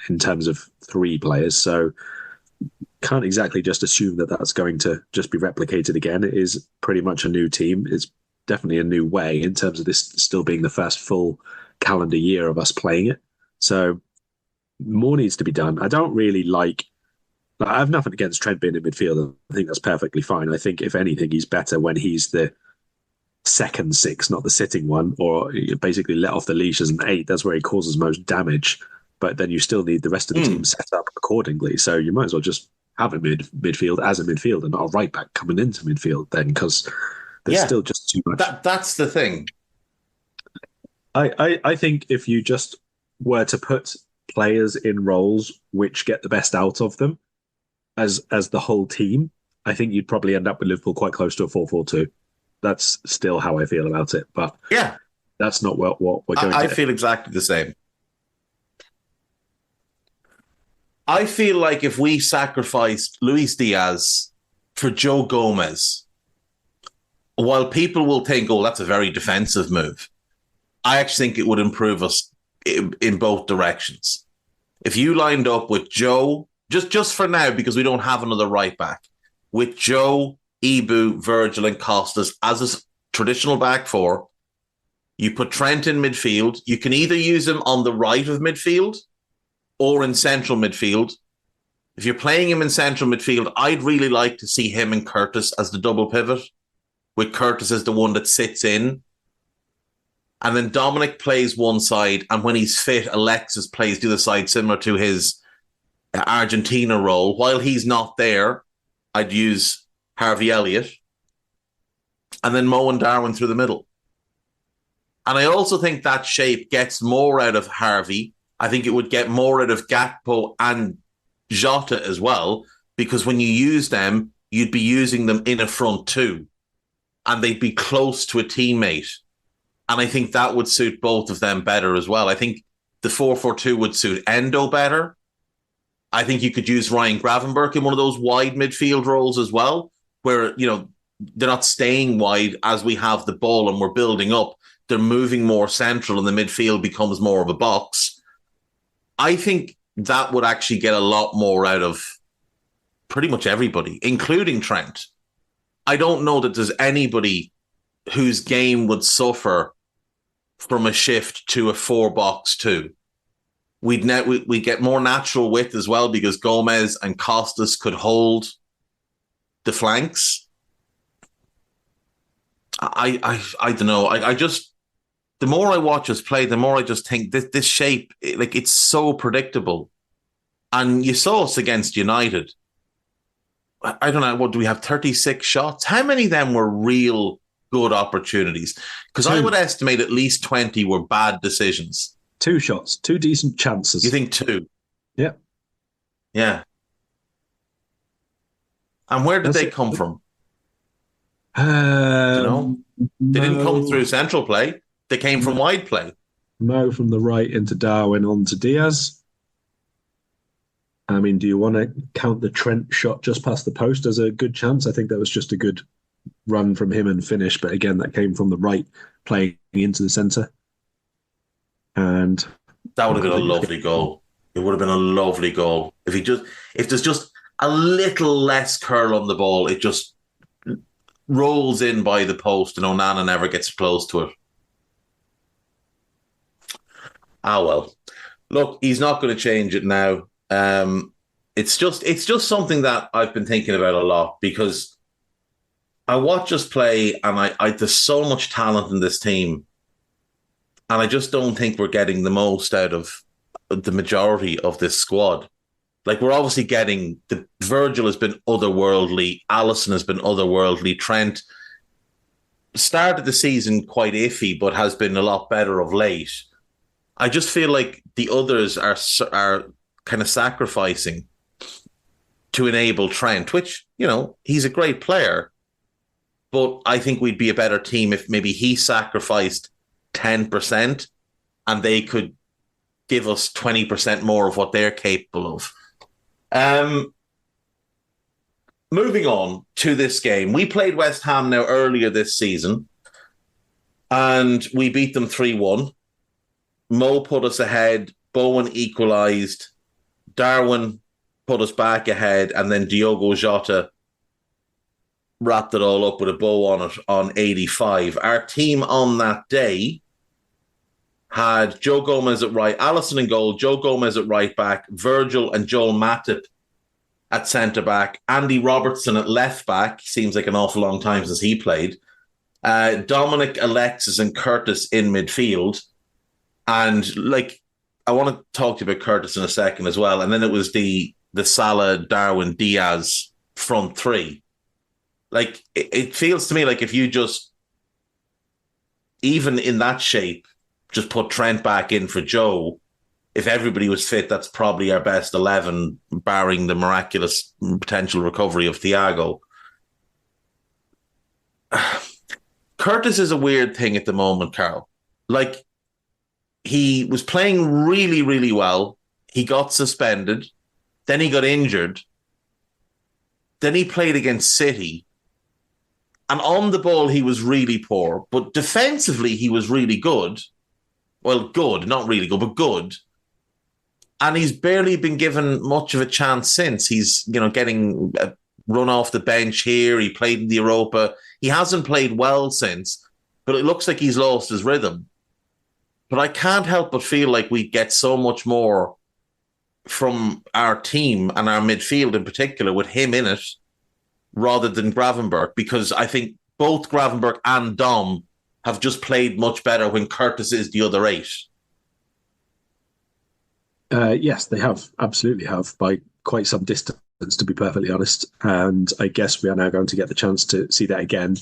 in terms of 3 players. So can't exactly just assume that that's going to just be replicated again. It is pretty much a new team. It's definitely a new way in terms of this still being the first full calendar year of us playing it. So more needs to be done. I don't really I have nothing against Trent being in midfield. I think that's perfectly fine. I think if anything, he's better when he's the second 6, not the sitting one, or basically let off the leash as an 8. That's where he causes most damage. But then you still need the rest of the team set up accordingly. So you might as well just have a midfield as a midfielder, not a right back coming into midfield then, because there's still just too much. That's the thing. I think if you just were to put players in roles which get the best out of them as the whole team, I think you'd probably end up with Liverpool quite close to a 4-4-2. That's still how I feel about it. But that's not what we're going to I feel exactly the same. I feel like if we sacrificed Luis Diaz for Joe Gomez, while people will think, oh, that's a very defensive move, I actually think it would improve us in both directions. If you lined up with Joe, just for now, because we don't have another right back, with Joe, Ibu, Virgil and Costas as a traditional back 4, you put Trent in midfield. You can either use him on the right of midfield or in central midfield. If you're playing him in central midfield, I'd really like to see him and Curtis as the double pivot, with Curtis as the one that sits in. And then Dominic plays one side, and when he's fit, Alexis plays the other side, similar to his Argentina role. While he's not there, I'd use Harvey Elliott. And then Mo and Darwin through the middle. And I also think that shape gets more out of Harvey. I think it would get more out of Gakpo and Jota as well, because when you use them, you'd be using them in a front 2, and they'd be close to a teammate. And I think that would suit both of them better as well. I think the 4-4-2 would suit Endo better. I think you could use Ryan Gravenberch in one of those wide midfield roles as well, where, they're not staying wide as we have the ball and we're building up. They're moving more central and the midfield becomes more of a box. I think that would actually get a lot more out of pretty much everybody, including Trent. I don't know that there's anybody whose game would suffer from a shift to a 4-box-2. We'd get more natural width as well, because Gomez and Costas could hold the flanks. I don't know. I just, the more I watch us play, the more I just think this shape, it's so predictable. And you saw us against United. I don't know, what do we have, 36 shots? How many of them were real good opportunities? Because I would estimate at least 20 were bad decisions. 2 shots, 2 decent chances. You think 2? Yeah. Yeah. And where did they come from? They didn't come through central play. They came from wide play. Mo from the right into Darwin onto Diaz. I mean, do you want to count the Trent shot just past the post as a good chance? I think that was just a good run from him and finish. But again, that came from the right, playing into the centre. And that would have been a lovely goal. It would have been a lovely goal. If there's just a little less curl on the ball, it just rolls in by the post and Onana never gets close to it. Ah, well. Look, he's not going to change it now. It's just something that I've been thinking about a lot, because I watch us play and I there's so much talent in this team, and I just don't think we're getting the most out of the majority of this squad. Like, we're obviously getting Virgil has been otherworldly, Alisson has been otherworldly, Trent started the season quite iffy, but has been a lot better of late. I just feel like the others are kind of sacrificing to enable Trent, which, he's a great player. But I think we'd be a better team if maybe he sacrificed 10% and they could give us 20% more of what they're capable of. Moving on to this game. We played West Ham now earlier this season, and we beat them 3-1. Mo put us ahead. Bowen equalised. Darwin put us back ahead, and then Diogo Jota wrapped it all up with a bow on it on 85. Our team on that day had Joe Gomez at right, Alisson in goal, Joe Gomez at right back, Virgil and Joel Matip at centre back, Andy Robertson at left back. Seems like an awful long time since he played. Dominic, Alexis, and Curtis in midfield. And I want to talk to you about Curtis in a second as well. And then it was the Salah, Darwin, Diaz front three. It feels to me like if you just, even in that shape, just put Trent back in for Joe, if everybody was fit, that's probably our best 11, barring the miraculous potential recovery of Thiago. Curtis is a weird thing at the moment, Karl. He was playing really, really well. He got suspended. Then he got injured. Then he played against City. And on the ball, he was really poor. But defensively, he was really good. Well, good, not really good, but good. And he's barely been given much of a chance since. He's, getting run off the bench here. He played in the Europa. He hasn't played well since, but it looks like he's lost his rhythm. But I can't help but feel like we get so much more from our team and our midfield in particular with him in it rather than Gravenberch, because I think both Gravenberch and Dom have just played much better when Curtis is the other 8. Yes, they have. Absolutely have, by quite some distance, to be perfectly honest. And I guess we are now going to get the chance to see that again,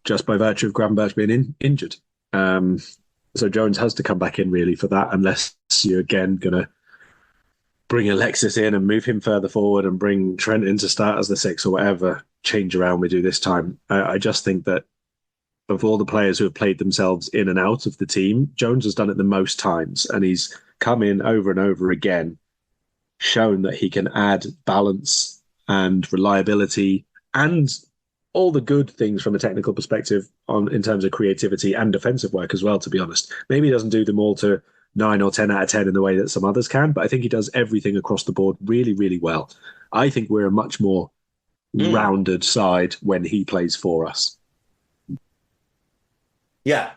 just by virtue of Gravenberch being injured. So Jones has to come back in really for that, unless you're again going to bring Alexis in and move him further forward and bring Trent in to start as the 6 or whatever change around we do this time. I just think that of all the players who have played themselves in and out of the team, Jones has done it the most times, and he's come in over and over again, shown that he can add balance and reliability and all the good things from a technical perspective in terms of creativity and defensive work as well, to be honest. Maybe he doesn't do them all to 9 or 10 out of 10 in the way that some others can, but I think he does everything across the board really, really well. I think we're a much more rounded side when he plays for us. Yeah,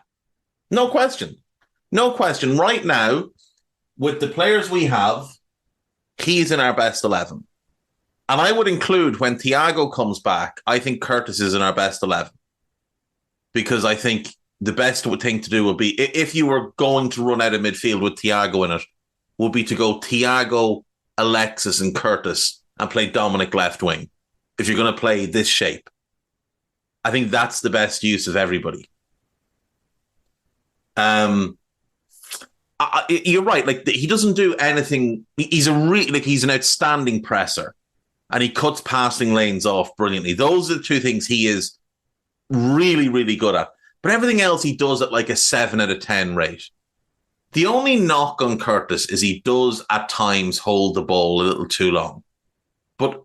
no question. No question. Right now, with the players we have, he's in our best 11. And I would include, when Thiago comes back, I think Curtis is in our best 11. Because I think the best thing to do would be, if you were going to run out of midfield with Thiago in it, would be to go Thiago, Alexis and Curtis and play Dominic left wing. If you're going to play this shape, I think that's the best use of everybody. You're right. He doesn't do anything. He's an outstanding presser, and he cuts passing lanes off brilliantly. Those are the two things he is really, really good at. But everything else he does at a 7 out of 10 rate. The only knock on Curtis is he does at times hold the ball a little too long. But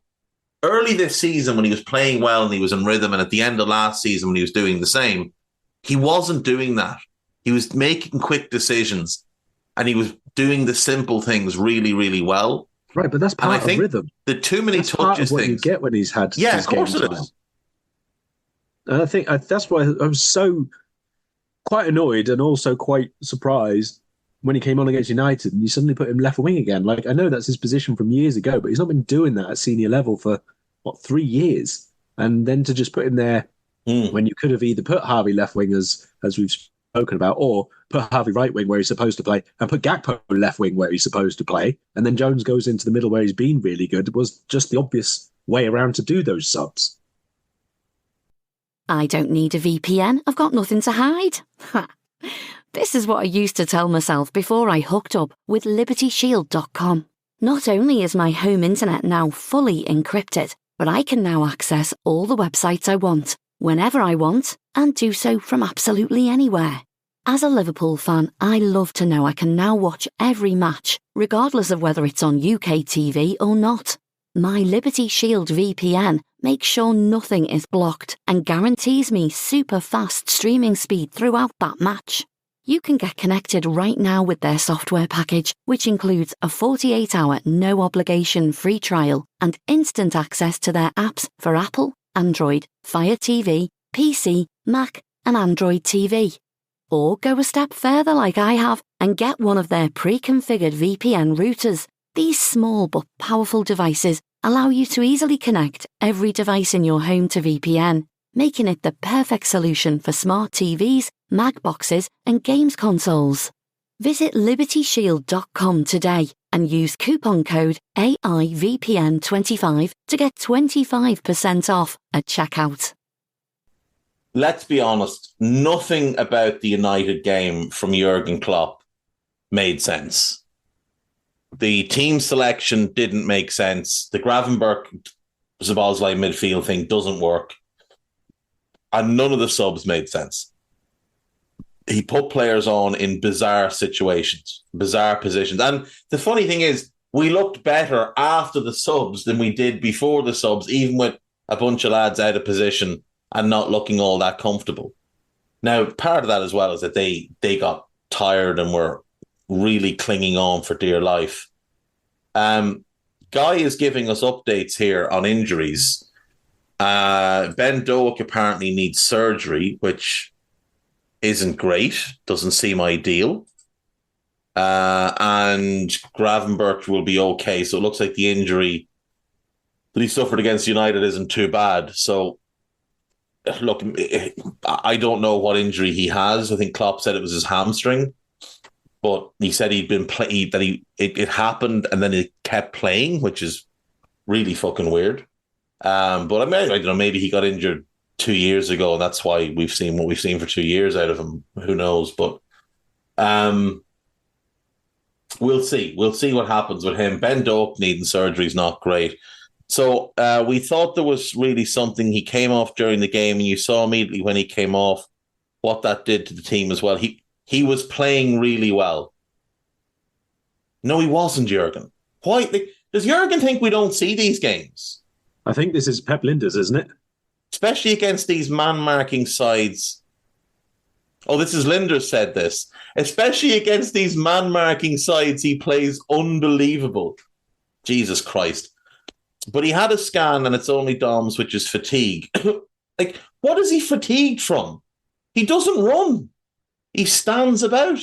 early this season, when he was playing well and he was in rhythm, and at the end of last season when he was doing the same, he wasn't doing that. He was making quick decisions, and he was doing the simple things really, really well. Right, but that's part of rhythm. The too many that's touches part of what things. You get when he's had yeah, his of course game it time. is. And I think that's why I was so quite annoyed and also quite surprised when he came on against United, and you suddenly put him left wing again. Like, I know that's his position from years ago, but he's not been doing that at senior level for, 3 years? And then to just put him there when you could have either put Harvey left wing, as we've spoken about, or put Harvey right wing where he's supposed to play, and put Gakpo left wing where he's supposed to play, and then Jones goes into the middle where he's been really good, was just the obvious way around to do those subs. I don't need a VPN. I've got nothing to hide. This is what I used to tell myself before I hooked up with LibertyShield.com. Not only is my home internet now fully encrypted, but I can now access all the websites I want, whenever I want, and do so from absolutely anywhere. As a Liverpool fan, I love to know I can now watch every match, regardless of whether it's on UK TV or not. My Liberty Shield VPN makes sure nothing is blocked and guarantees me super fast streaming speed throughout that match. You can get connected right now with their software package, which includes a 48-hour no-obligation free trial and instant access to their apps for Apple, Android, Fire TV, PC, Mac, and Android TV. Or go a step further like I have and get one of their pre-configured VPN routers. These small but powerful devices allow you to easily connect every device in your home to VPN, making it the perfect solution for smart TVs, Mac boxes, and games consoles. Visit LibertyShield.com today and use coupon code AIVPN25 to get 25% off at checkout. Let's be honest, nothing about the United game from Jurgen Klopp made sense. The team selection didn't make sense. The Gravenberch-Szoboszlai midfield thing doesn't work. And none of the subs made sense. He put players on in bizarre situations, bizarre positions. And the funny thing is, we looked better after the subs than we did before the subs, even with a bunch of lads out of position and not looking all that comfortable. Now, part of that as well is that they got tired and were really clinging on for dear life. Guy is giving us updates here on injuries. Ben Doak apparently needs surgery, which isn't great, doesn't seem ideal. And Gravenberch will be okay. So it looks like the injury that he suffered against United isn't too bad. So, look, I don't know what injury he has. I think Klopp said it was his hamstring. But he said it happened and then it kept playing, which is really fucking weird. But I mean, I don't know, maybe he got injured 2 years ago, and that's why we've seen what we've seen for 2 years out of him. Who knows? But we'll see. We'll see what happens with him. Ben Doak needing surgery is not great. So we thought there was really something. He came off during the game, and you saw immediately when he came off what that did to the team as well. He was playing really well. No, he wasn't, Jurgen. Why? Does Jurgen think we don't see these games? I think this is Pep Lijnders, isn't it? Especially against these man-marking sides. Oh, this is Lijnders said this. Especially against these man-marking sides, he plays unbelievable. Jesus Christ. But he had a scan and it's only DOMS, which is fatigue. Like, what is he fatigued from? He doesn't run. He stands about.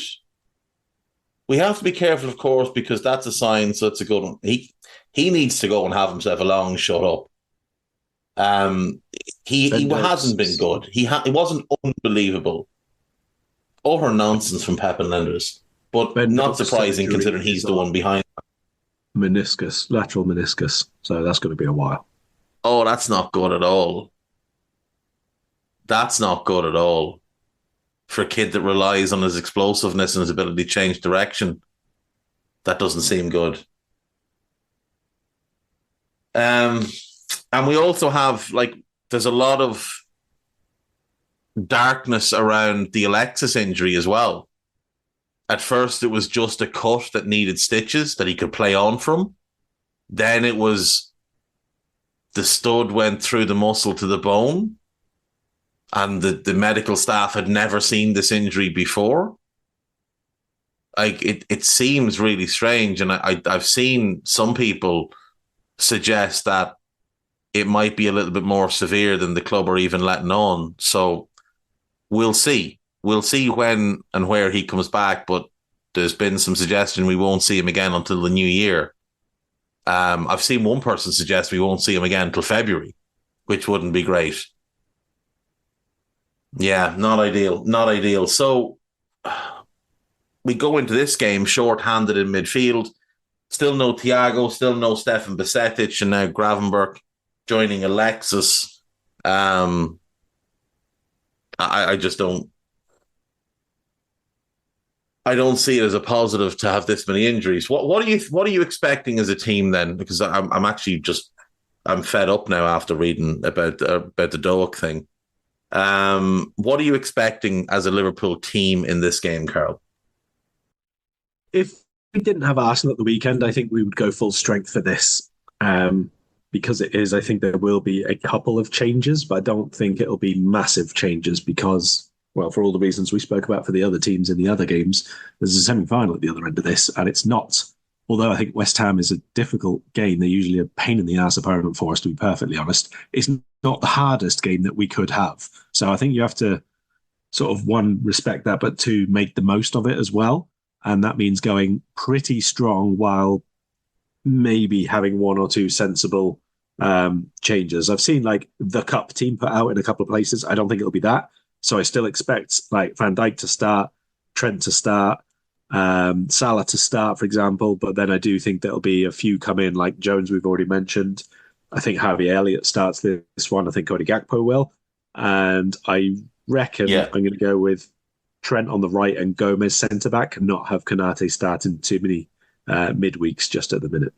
We have to be careful, of course, because that's a sign, so it's a good one. He needs to go and have himself a long shut up. He hasn't been good. He wasn't unbelievable. Utter nonsense from Pep and Lijnders, but not surprising considering he's the one behind. Lateral meniscus. So that's going to be a while. Oh, that's not good at all. That's not good at all. For a kid that relies on his explosiveness and his ability to change direction, that doesn't seem good. And we also have, there's a lot of darkness around the Alexis injury as well. At first, it was just a cut that needed stitches that he could play on from. Then it was the stud went through the muscle to the bone. And the medical staff had never seen this injury before. It seems really strange. And I've seen some people suggest that it might be a little bit more severe than the club are even letting on. So we'll see. We'll see when and where he comes back. But there's been some suggestion we won't see him again until the new year. I've seen one person suggest we won't see him again until February, which wouldn't be great. Yeah, not ideal. Not ideal. So we go into this game short-handed in midfield. Still no Thiago, still no Stefan Bajcetic, and now Gravenberch joining Alexis. I just don't. I don't see it as a positive to have this many injuries. What are you expecting as a team then? Because I'm actually I'm fed up now after reading about the Doak thing. What are you expecting as a Liverpool team in this game, Karl? If we didn't have Arsenal at the weekend, I think we would go full strength for this. Because it is, I think there will be a couple of changes, but I don't think it'll be massive changes because, well, for all the reasons we spoke about for the other teams in the other games, there's a semi-final at the other end of this, and it's not, although I think West Ham is a difficult game, they're usually a pain in the ass opponent for us, to be perfectly honest. It's not the hardest game that we could have. So I think you have to sort of, one, respect that, but two, make the most of it as well. And that means going pretty strong while maybe having one or two sensible changes. I've seen like the Cup team put out in a couple of places. I don't think it'll be that. So I still expect like Van Dijk to start, Trent to start, Salah to start, for example. But then I do think there'll be a few come in, like Jones we've already mentioned. I think Harvey Elliott starts this one. I think Cody Gakpo will. And I reckon I'm going to go with Trent on the right and Gomez centre-back and not have Konate starting too many midweeks just at the minute.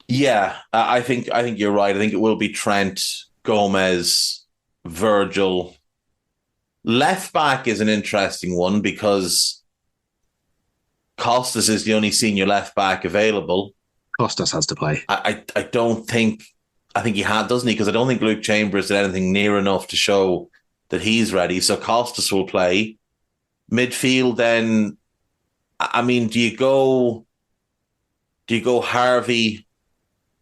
Yeah, I think you're right. I think it will be Trent, Gomez, Virgil. Left back is an interesting one because Costas is the only senior left back available. Costas has to play. I don't think. I think he had, doesn't he? Because I don't think Luke Chambers did anything near enough to show that he's ready. So Costas will play. Midfield then, I mean, do you go Harvey,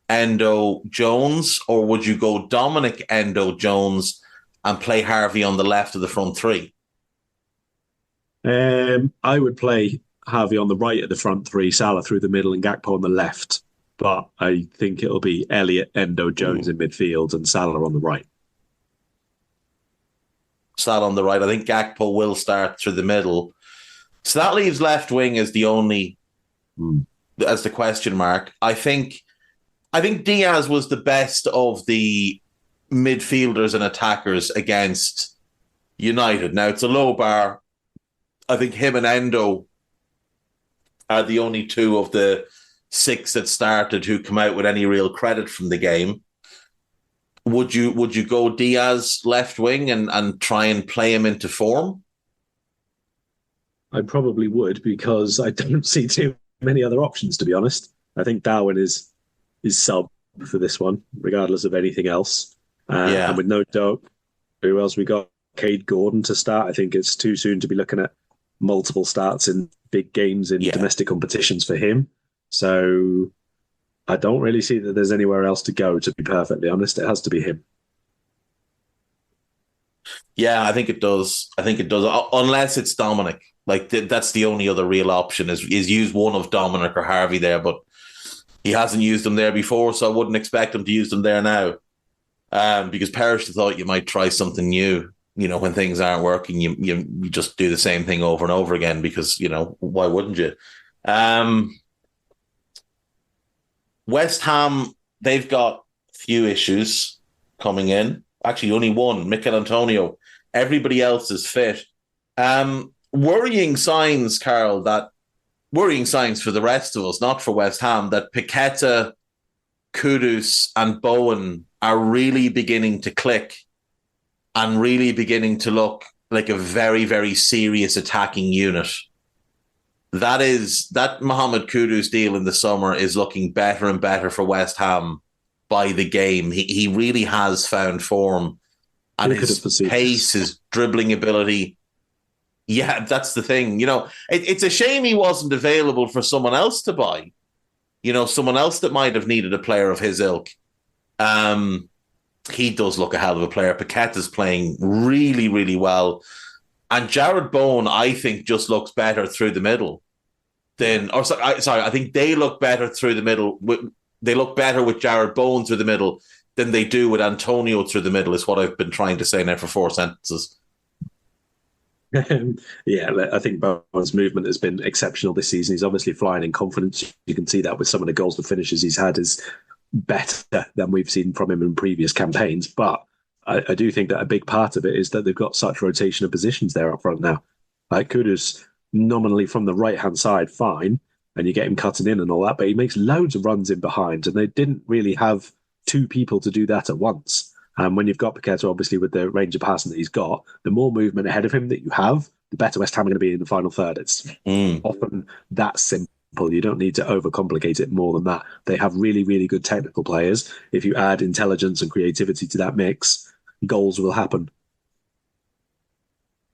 Endo, Jones, or would you go Dominic, Endo, Jones and play Harvey on the left of the front three? I would play Harvey on the right of the front three, Salah through the middle and Gakpo on the left. But I think it'll be Elliott, Endo, Jones in midfield and Salah on the right. Salah on the right. I think Gakpo will start through the middle. So that leaves left wing as the only, as the question mark. I think Diaz was the best of the midfielders and attackers against United. Now, it's a low bar. I think him and Endo are the only two of the six that started who come out with any real credit from the game. Would you go Diaz left wing and try and play him into form? I probably would because I don't see too many other options, to be honest. I think Darwin is sub for this one, regardless of anything else. And with no Doak, who else we got? Cade Gordon to start. I think it's too soon to be looking at multiple starts in big games in domestic competitions for him. So I don't really see that there's anywhere else to go, to be perfectly honest. It has to be him. Yeah, I think it does. Unless it's Dominic. Like, that's the only other real option is use one of Dominic or Harvey there, but he hasn't used them there before, so I wouldn't expect him to use them there now. Because Parrish thought you might try something new. You know, when things aren't working, you just do the same thing over and over again because, you know, why wouldn't you? West Ham, they've got a few issues coming in. Actually, only one, Mikel Antonio. Everybody else is fit. Worrying signs, Karl, worrying signs for the rest of us, not for West Ham, that Paqueta, Kudus and Bowen are really beginning to click and really beginning to look like a very, very serious attacking unit. That Mohamed Kudus deal in the summer is looking better and better for West Ham by the game. He really has found form, and his pace, his dribbling ability. Yeah, that's the thing. You know, it's a shame he wasn't available for someone else to buy. You know, someone else that might have needed a player of his ilk. He does look a hell of a player. Paqueta's playing really, really well. And Jared Bowen, I think, just looks better through the middle I think they look better through the middle. They look better with Jared Bowen through the middle than they do with Antonio through the middle, is what I've been trying to say now for 4 sentences. Yeah, I think Bowen's movement has been exceptional this season. He's obviously flying in confidence. You can see that with some of the goals, the finishes he's had is better than we've seen from him in previous campaigns. But I do think that a big part of it is that they've got such rotation of positions there up front now. Like Kudus nominally from the right-hand side, fine, and you get him cutting in and all that, but he makes loads of runs in behind, and they didn't really have 2 people to do that at once. And when you've got Paqueta, obviously, with the range of passing that he's got, the more movement ahead of him that you have, the better West Ham are going to be in the final third. It's often that simple. You don't need to overcomplicate it more than that. They have really, really good technical players. If you add intelligence and creativity to that mix, goals will happen.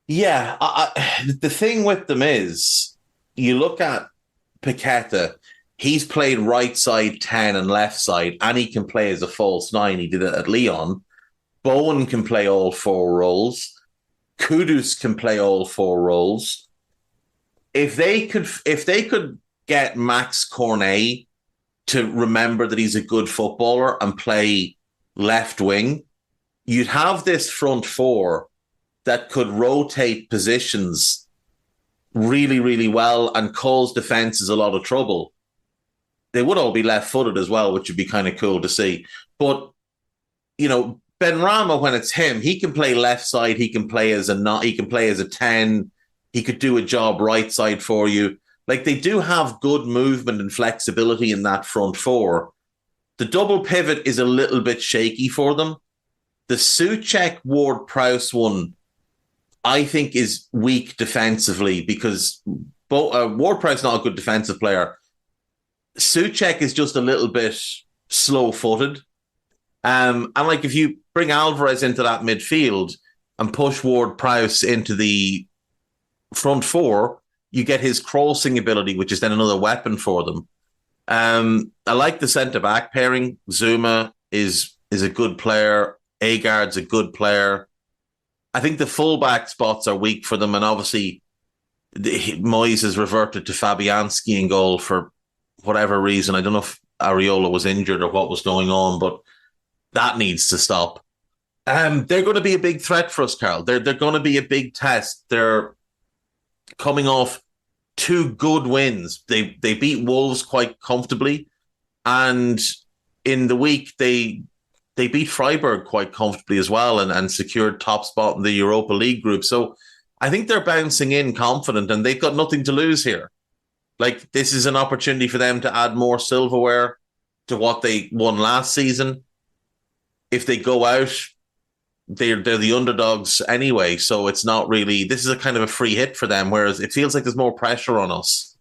Yeah, the thing with them is, you look at Paqueta, he's played right side 10 and left side, and he can play as a false 9. He did it at Lyon. Bowen can play all 4 roles. Kudus can play all 4 roles. If they could get Max Cornet to remember that he's a good footballer and play left wing, you'd have this front 4 that could rotate positions really, really well and cause defenses a lot of trouble. They would all be left-footed as well, which would be kind of cool to see. But, Benrahma, when it's him, he can play left side. He can play as a 10. He could do a job right side for you. Like, they do have good movement and flexibility in that front 4. The double pivot is a little bit shaky for them. The Souček Ward-Prowse one, I think, is weak defensively because Ward-Prowse is not a good defensive player. Souček is just a little bit slow-footed. And if you bring Alvarez into that midfield and push Ward-Prowse into the front 4, you get his crossing ability, which is then another weapon for them. I like the centre-back pairing. Zuma is a good player. Agard's a good player. I think the full-back spots are weak for them, and obviously Moyes has reverted to Fabianski in goal for whatever reason. I don't know if Areola was injured or what was going on, but that needs to stop. They're going to be a big threat for us, Karl. They're going to be a big test. They're coming off 2 good wins. They beat Wolves quite comfortably, and in the week they beat Freiburg quite comfortably as well and secured top spot in the Europa League group. So I think they're bouncing in confident, and they've got nothing to lose here. Like, this is an opportunity for them to add more silverware to what they won last season. If they go out, they're the underdogs anyway. So it's not really, this is a kind of a free hit for them, whereas it feels like there's more pressure on us.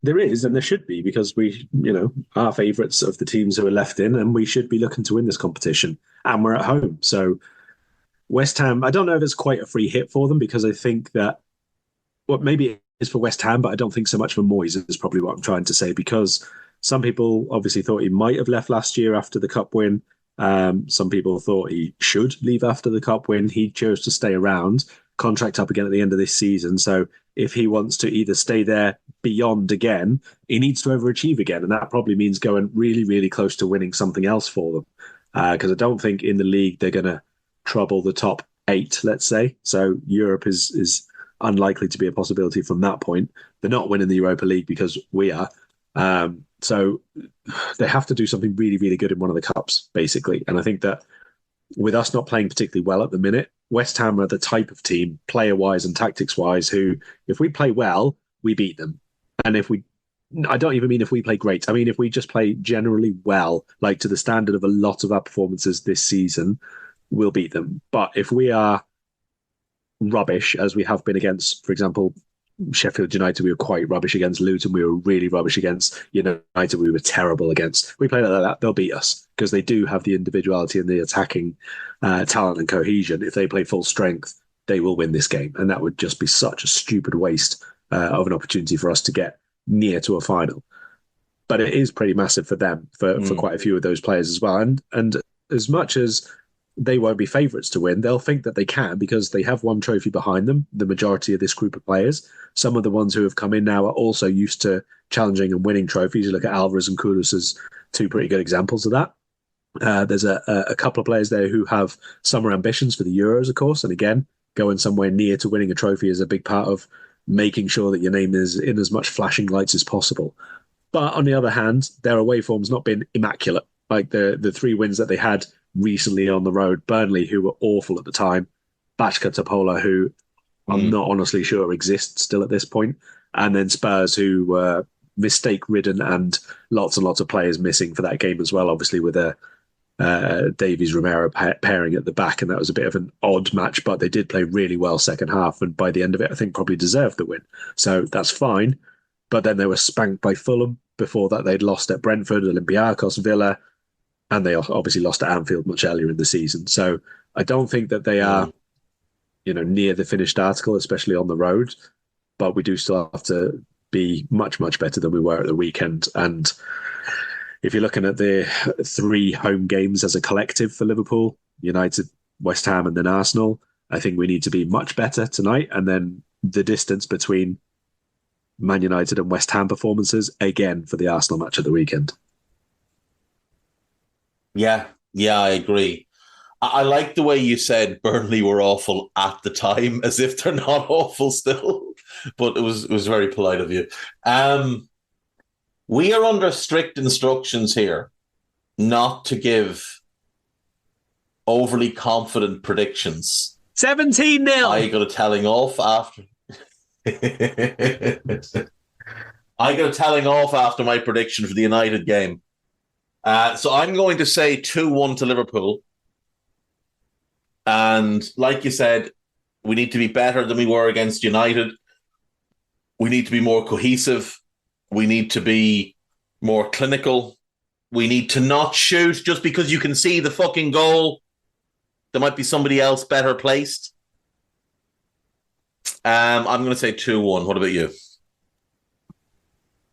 There is, and there should be, because we, are favourites of the teams who are left in, and we should be looking to win this competition. And we're at home. So West Ham, I don't know if it's quite a free hit for them, because I think that, maybe it is for West Ham, but I don't think so much for Moyes is probably what I'm trying to say, because some people obviously thought he might have left last year after the Cup win. Some people thought he should leave after the Cup win. He chose to stay around, contract up again at the end of this season. So if he wants to either stay there beyond again, he needs to overachieve again. And that probably means going really, really close to winning something else for them. Because I don't think in the league they're going to trouble the top 8, let's say. So Europe is unlikely to be a possibility from that point. They're not winning the Europa League because we are. So they have to do something really, really good in one of the cups, basically. And I think that with us not playing particularly well at the minute, West Ham are the type of team, player-wise and tactics-wise, who, if we play well, we beat them. And I don't even mean if we play great. I mean, if we just play generally well, like to the standard of a lot of our performances this season, we'll beat them. But if we are rubbish, as we have been against, for example, Sheffield United, we were quite rubbish against. Luton, we were really rubbish against. United, we were terrible against. We play like that, they'll beat us, because they do have the individuality and the attacking talent and cohesion. If they play full strength, they will win this game. And that would just be such a stupid waste of an opportunity for us to get near to a final. But it is pretty massive for them, for quite a few of those players as well. And as much as they won't be favourites to win. They'll think that they can because they have one trophy behind them, the majority of this group of players. Some of the ones who have come in now are also used to challenging and winning trophies. You look at Alvarez and Kudus as two pretty good examples of that. There's a couple of players there who have summer ambitions for the Euros, of course. And again, going somewhere near to winning a trophy is a big part of making sure that your name is in as much flashing lights as possible. But on the other hand, their away form's not been immaculate. Like the 3 wins that they had recently on the road, Burnley, who were awful at the time, Bachka Topola, who I'm not honestly sure exists still at this point, and then Spurs, who were mistake-ridden and lots of players missing for that game as well, obviously with a Davies-Romero pairing at the back, and that was a bit of an odd match, but they did play really well second half, and by the end of it, I think probably deserved the win. So that's fine. But then they were spanked by Fulham. Before that, they'd lost at Brentford, Olympiacos, Villa, and they obviously lost at Anfield much earlier in the season. So I don't think that they are, near the finished article, especially on the road. But we do still have to be much, much better than we were at the weekend. And if you're looking at the 3 home games as a collective for Liverpool, United, West Ham, and then Arsenal, I think we need to be much better tonight. And then the distance between Man United and West Ham performances, again, for the Arsenal match of the weekend. Yeah, I agree. I like the way you said Burnley were awful at the time, as if they're not awful still. But it was very polite of you. We are under strict instructions here not to give overly confident predictions. 17-0. I got a telling off after. I got a telling off after my prediction for the United game. So I'm going to say 2-1 to Liverpool. And like you said, we need to be better than we were against United. We need to be more cohesive. We need to be more clinical. We need to not shoot just because you can see the fucking goal. There might be somebody else better placed. I'm going to say 2-1. What about you?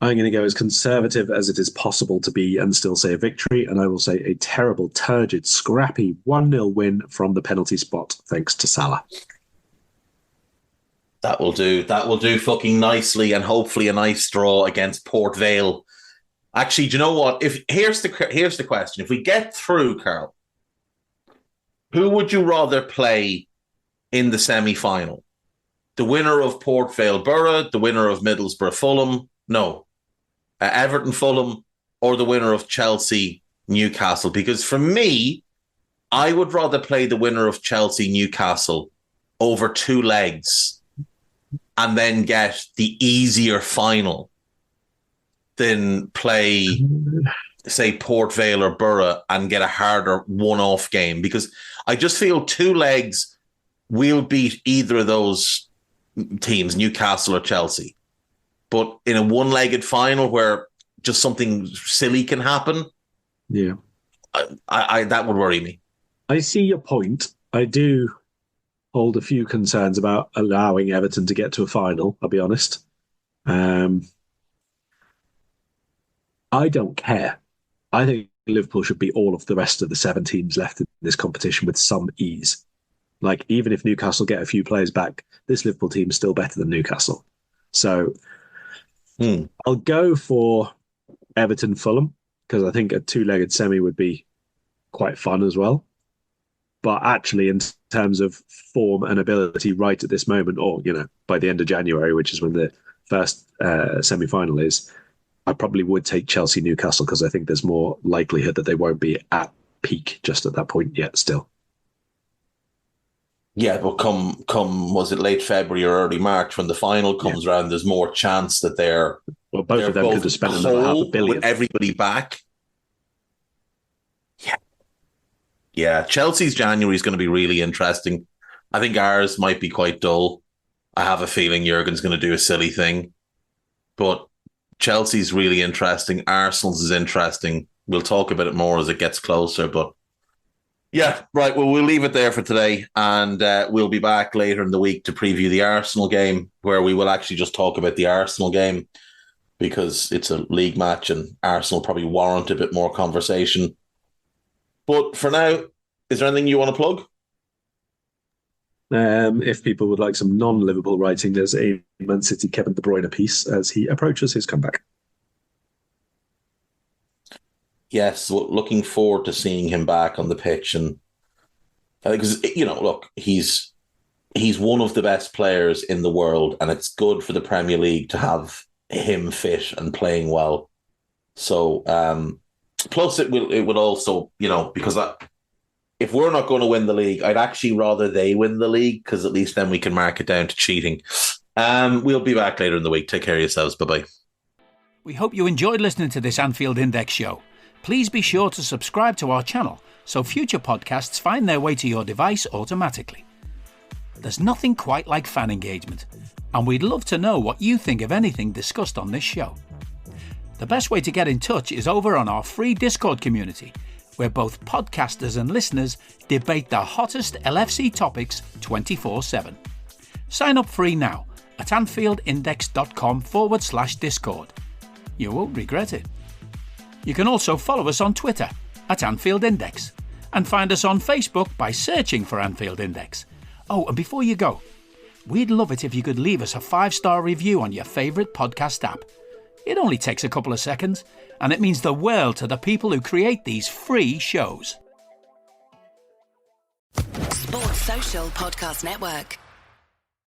I'm going to go as conservative as it is possible to be and still say a victory. And I will say a terrible, turgid, scrappy 1-0 win from the penalty spot, thanks to Salah. That will do. That will do fucking nicely, and hopefully a nice draw against Port Vale. Actually, do you know what? Here's the question. If we get through, Karl, who would you rather play in the semi-final? The winner of Port Vale Borough, the winner of Middlesbrough Fulham? No. Everton Fulham, or the winner of Chelsea Newcastle? Because for me, I would rather play the winner of Chelsea Newcastle over 2 legs and then get the easier final than play, say, Port Vale or Borough and get a harder one-off game. Because I just feel 2 legs will beat either of those teams, Newcastle or Chelsea. But in a one-legged final where just something silly can happen, yeah, I that would worry me. I see your point. I do hold a few concerns about allowing Everton to get to a final, I'll be honest. I don't care. I think Liverpool should beat all of the rest of the 7 teams left in this competition with some ease. Like, even if Newcastle get a few players back, this Liverpool team is still better than Newcastle. So I'll go for Everton Fulham, because I think a 2-legged semi would be quite fun as well. But actually, in terms of form and ability right at this moment, or, by the end of January, which is when the first semi-final is, I probably would take Chelsea Newcastle, because I think there's more likelihood that they won't be at peak just at that point yet still. Yeah, but come was it late February or early March when the final comes around, there's more chance that both of them could have spent another $500 million with everybody back. Yeah. Chelsea's January is going to be really interesting. I think ours might be quite dull. I have a feeling Jurgen's going to do a silly thing, but Chelsea's really interesting. Arsenal's is interesting. We'll talk about it more as it gets closer, but. Yeah, right. Well, we'll leave it there for today, and we'll be back later in the week to preview the Arsenal game, where we will actually just talk about the Arsenal game because it's a league match and Arsenal probably warrant a bit more conversation. But for now, is there anything you want to plug? If people would like some non-Liverpool writing, there's a Man City Kevin De Bruyne piece as he approaches his comeback. Yes, looking forward to seeing him back on the pitch, and because look, he's one of the best players in the world, and it's good for the Premier League to have him fit and playing well. So, plus it would also, because if we're not going to win the league, I'd actually rather they win the league, because at least then we can mark it down to cheating. We'll be back later in the week. Take care of yourselves. Bye-bye. We hope you enjoyed listening to this Anfield Index show. Please be sure to subscribe to our channel so future podcasts find their way to your device automatically. There's nothing quite like fan engagement, and we'd love to know what you think of anything discussed on this show. The best way to get in touch is over on our free Discord community, where both podcasters and listeners debate the hottest LFC topics 24/7. Sign up free now at AnfieldIndex.com/Discord. You won't regret it. You can also follow us on Twitter at Anfield Index and find us on Facebook by searching for Anfield Index. Oh, and before you go, we'd love it if you could leave us a 5-star review on your favourite podcast app. It only takes a couple of seconds, and it means the world to the people who create these free shows. Sports Social Podcast Network.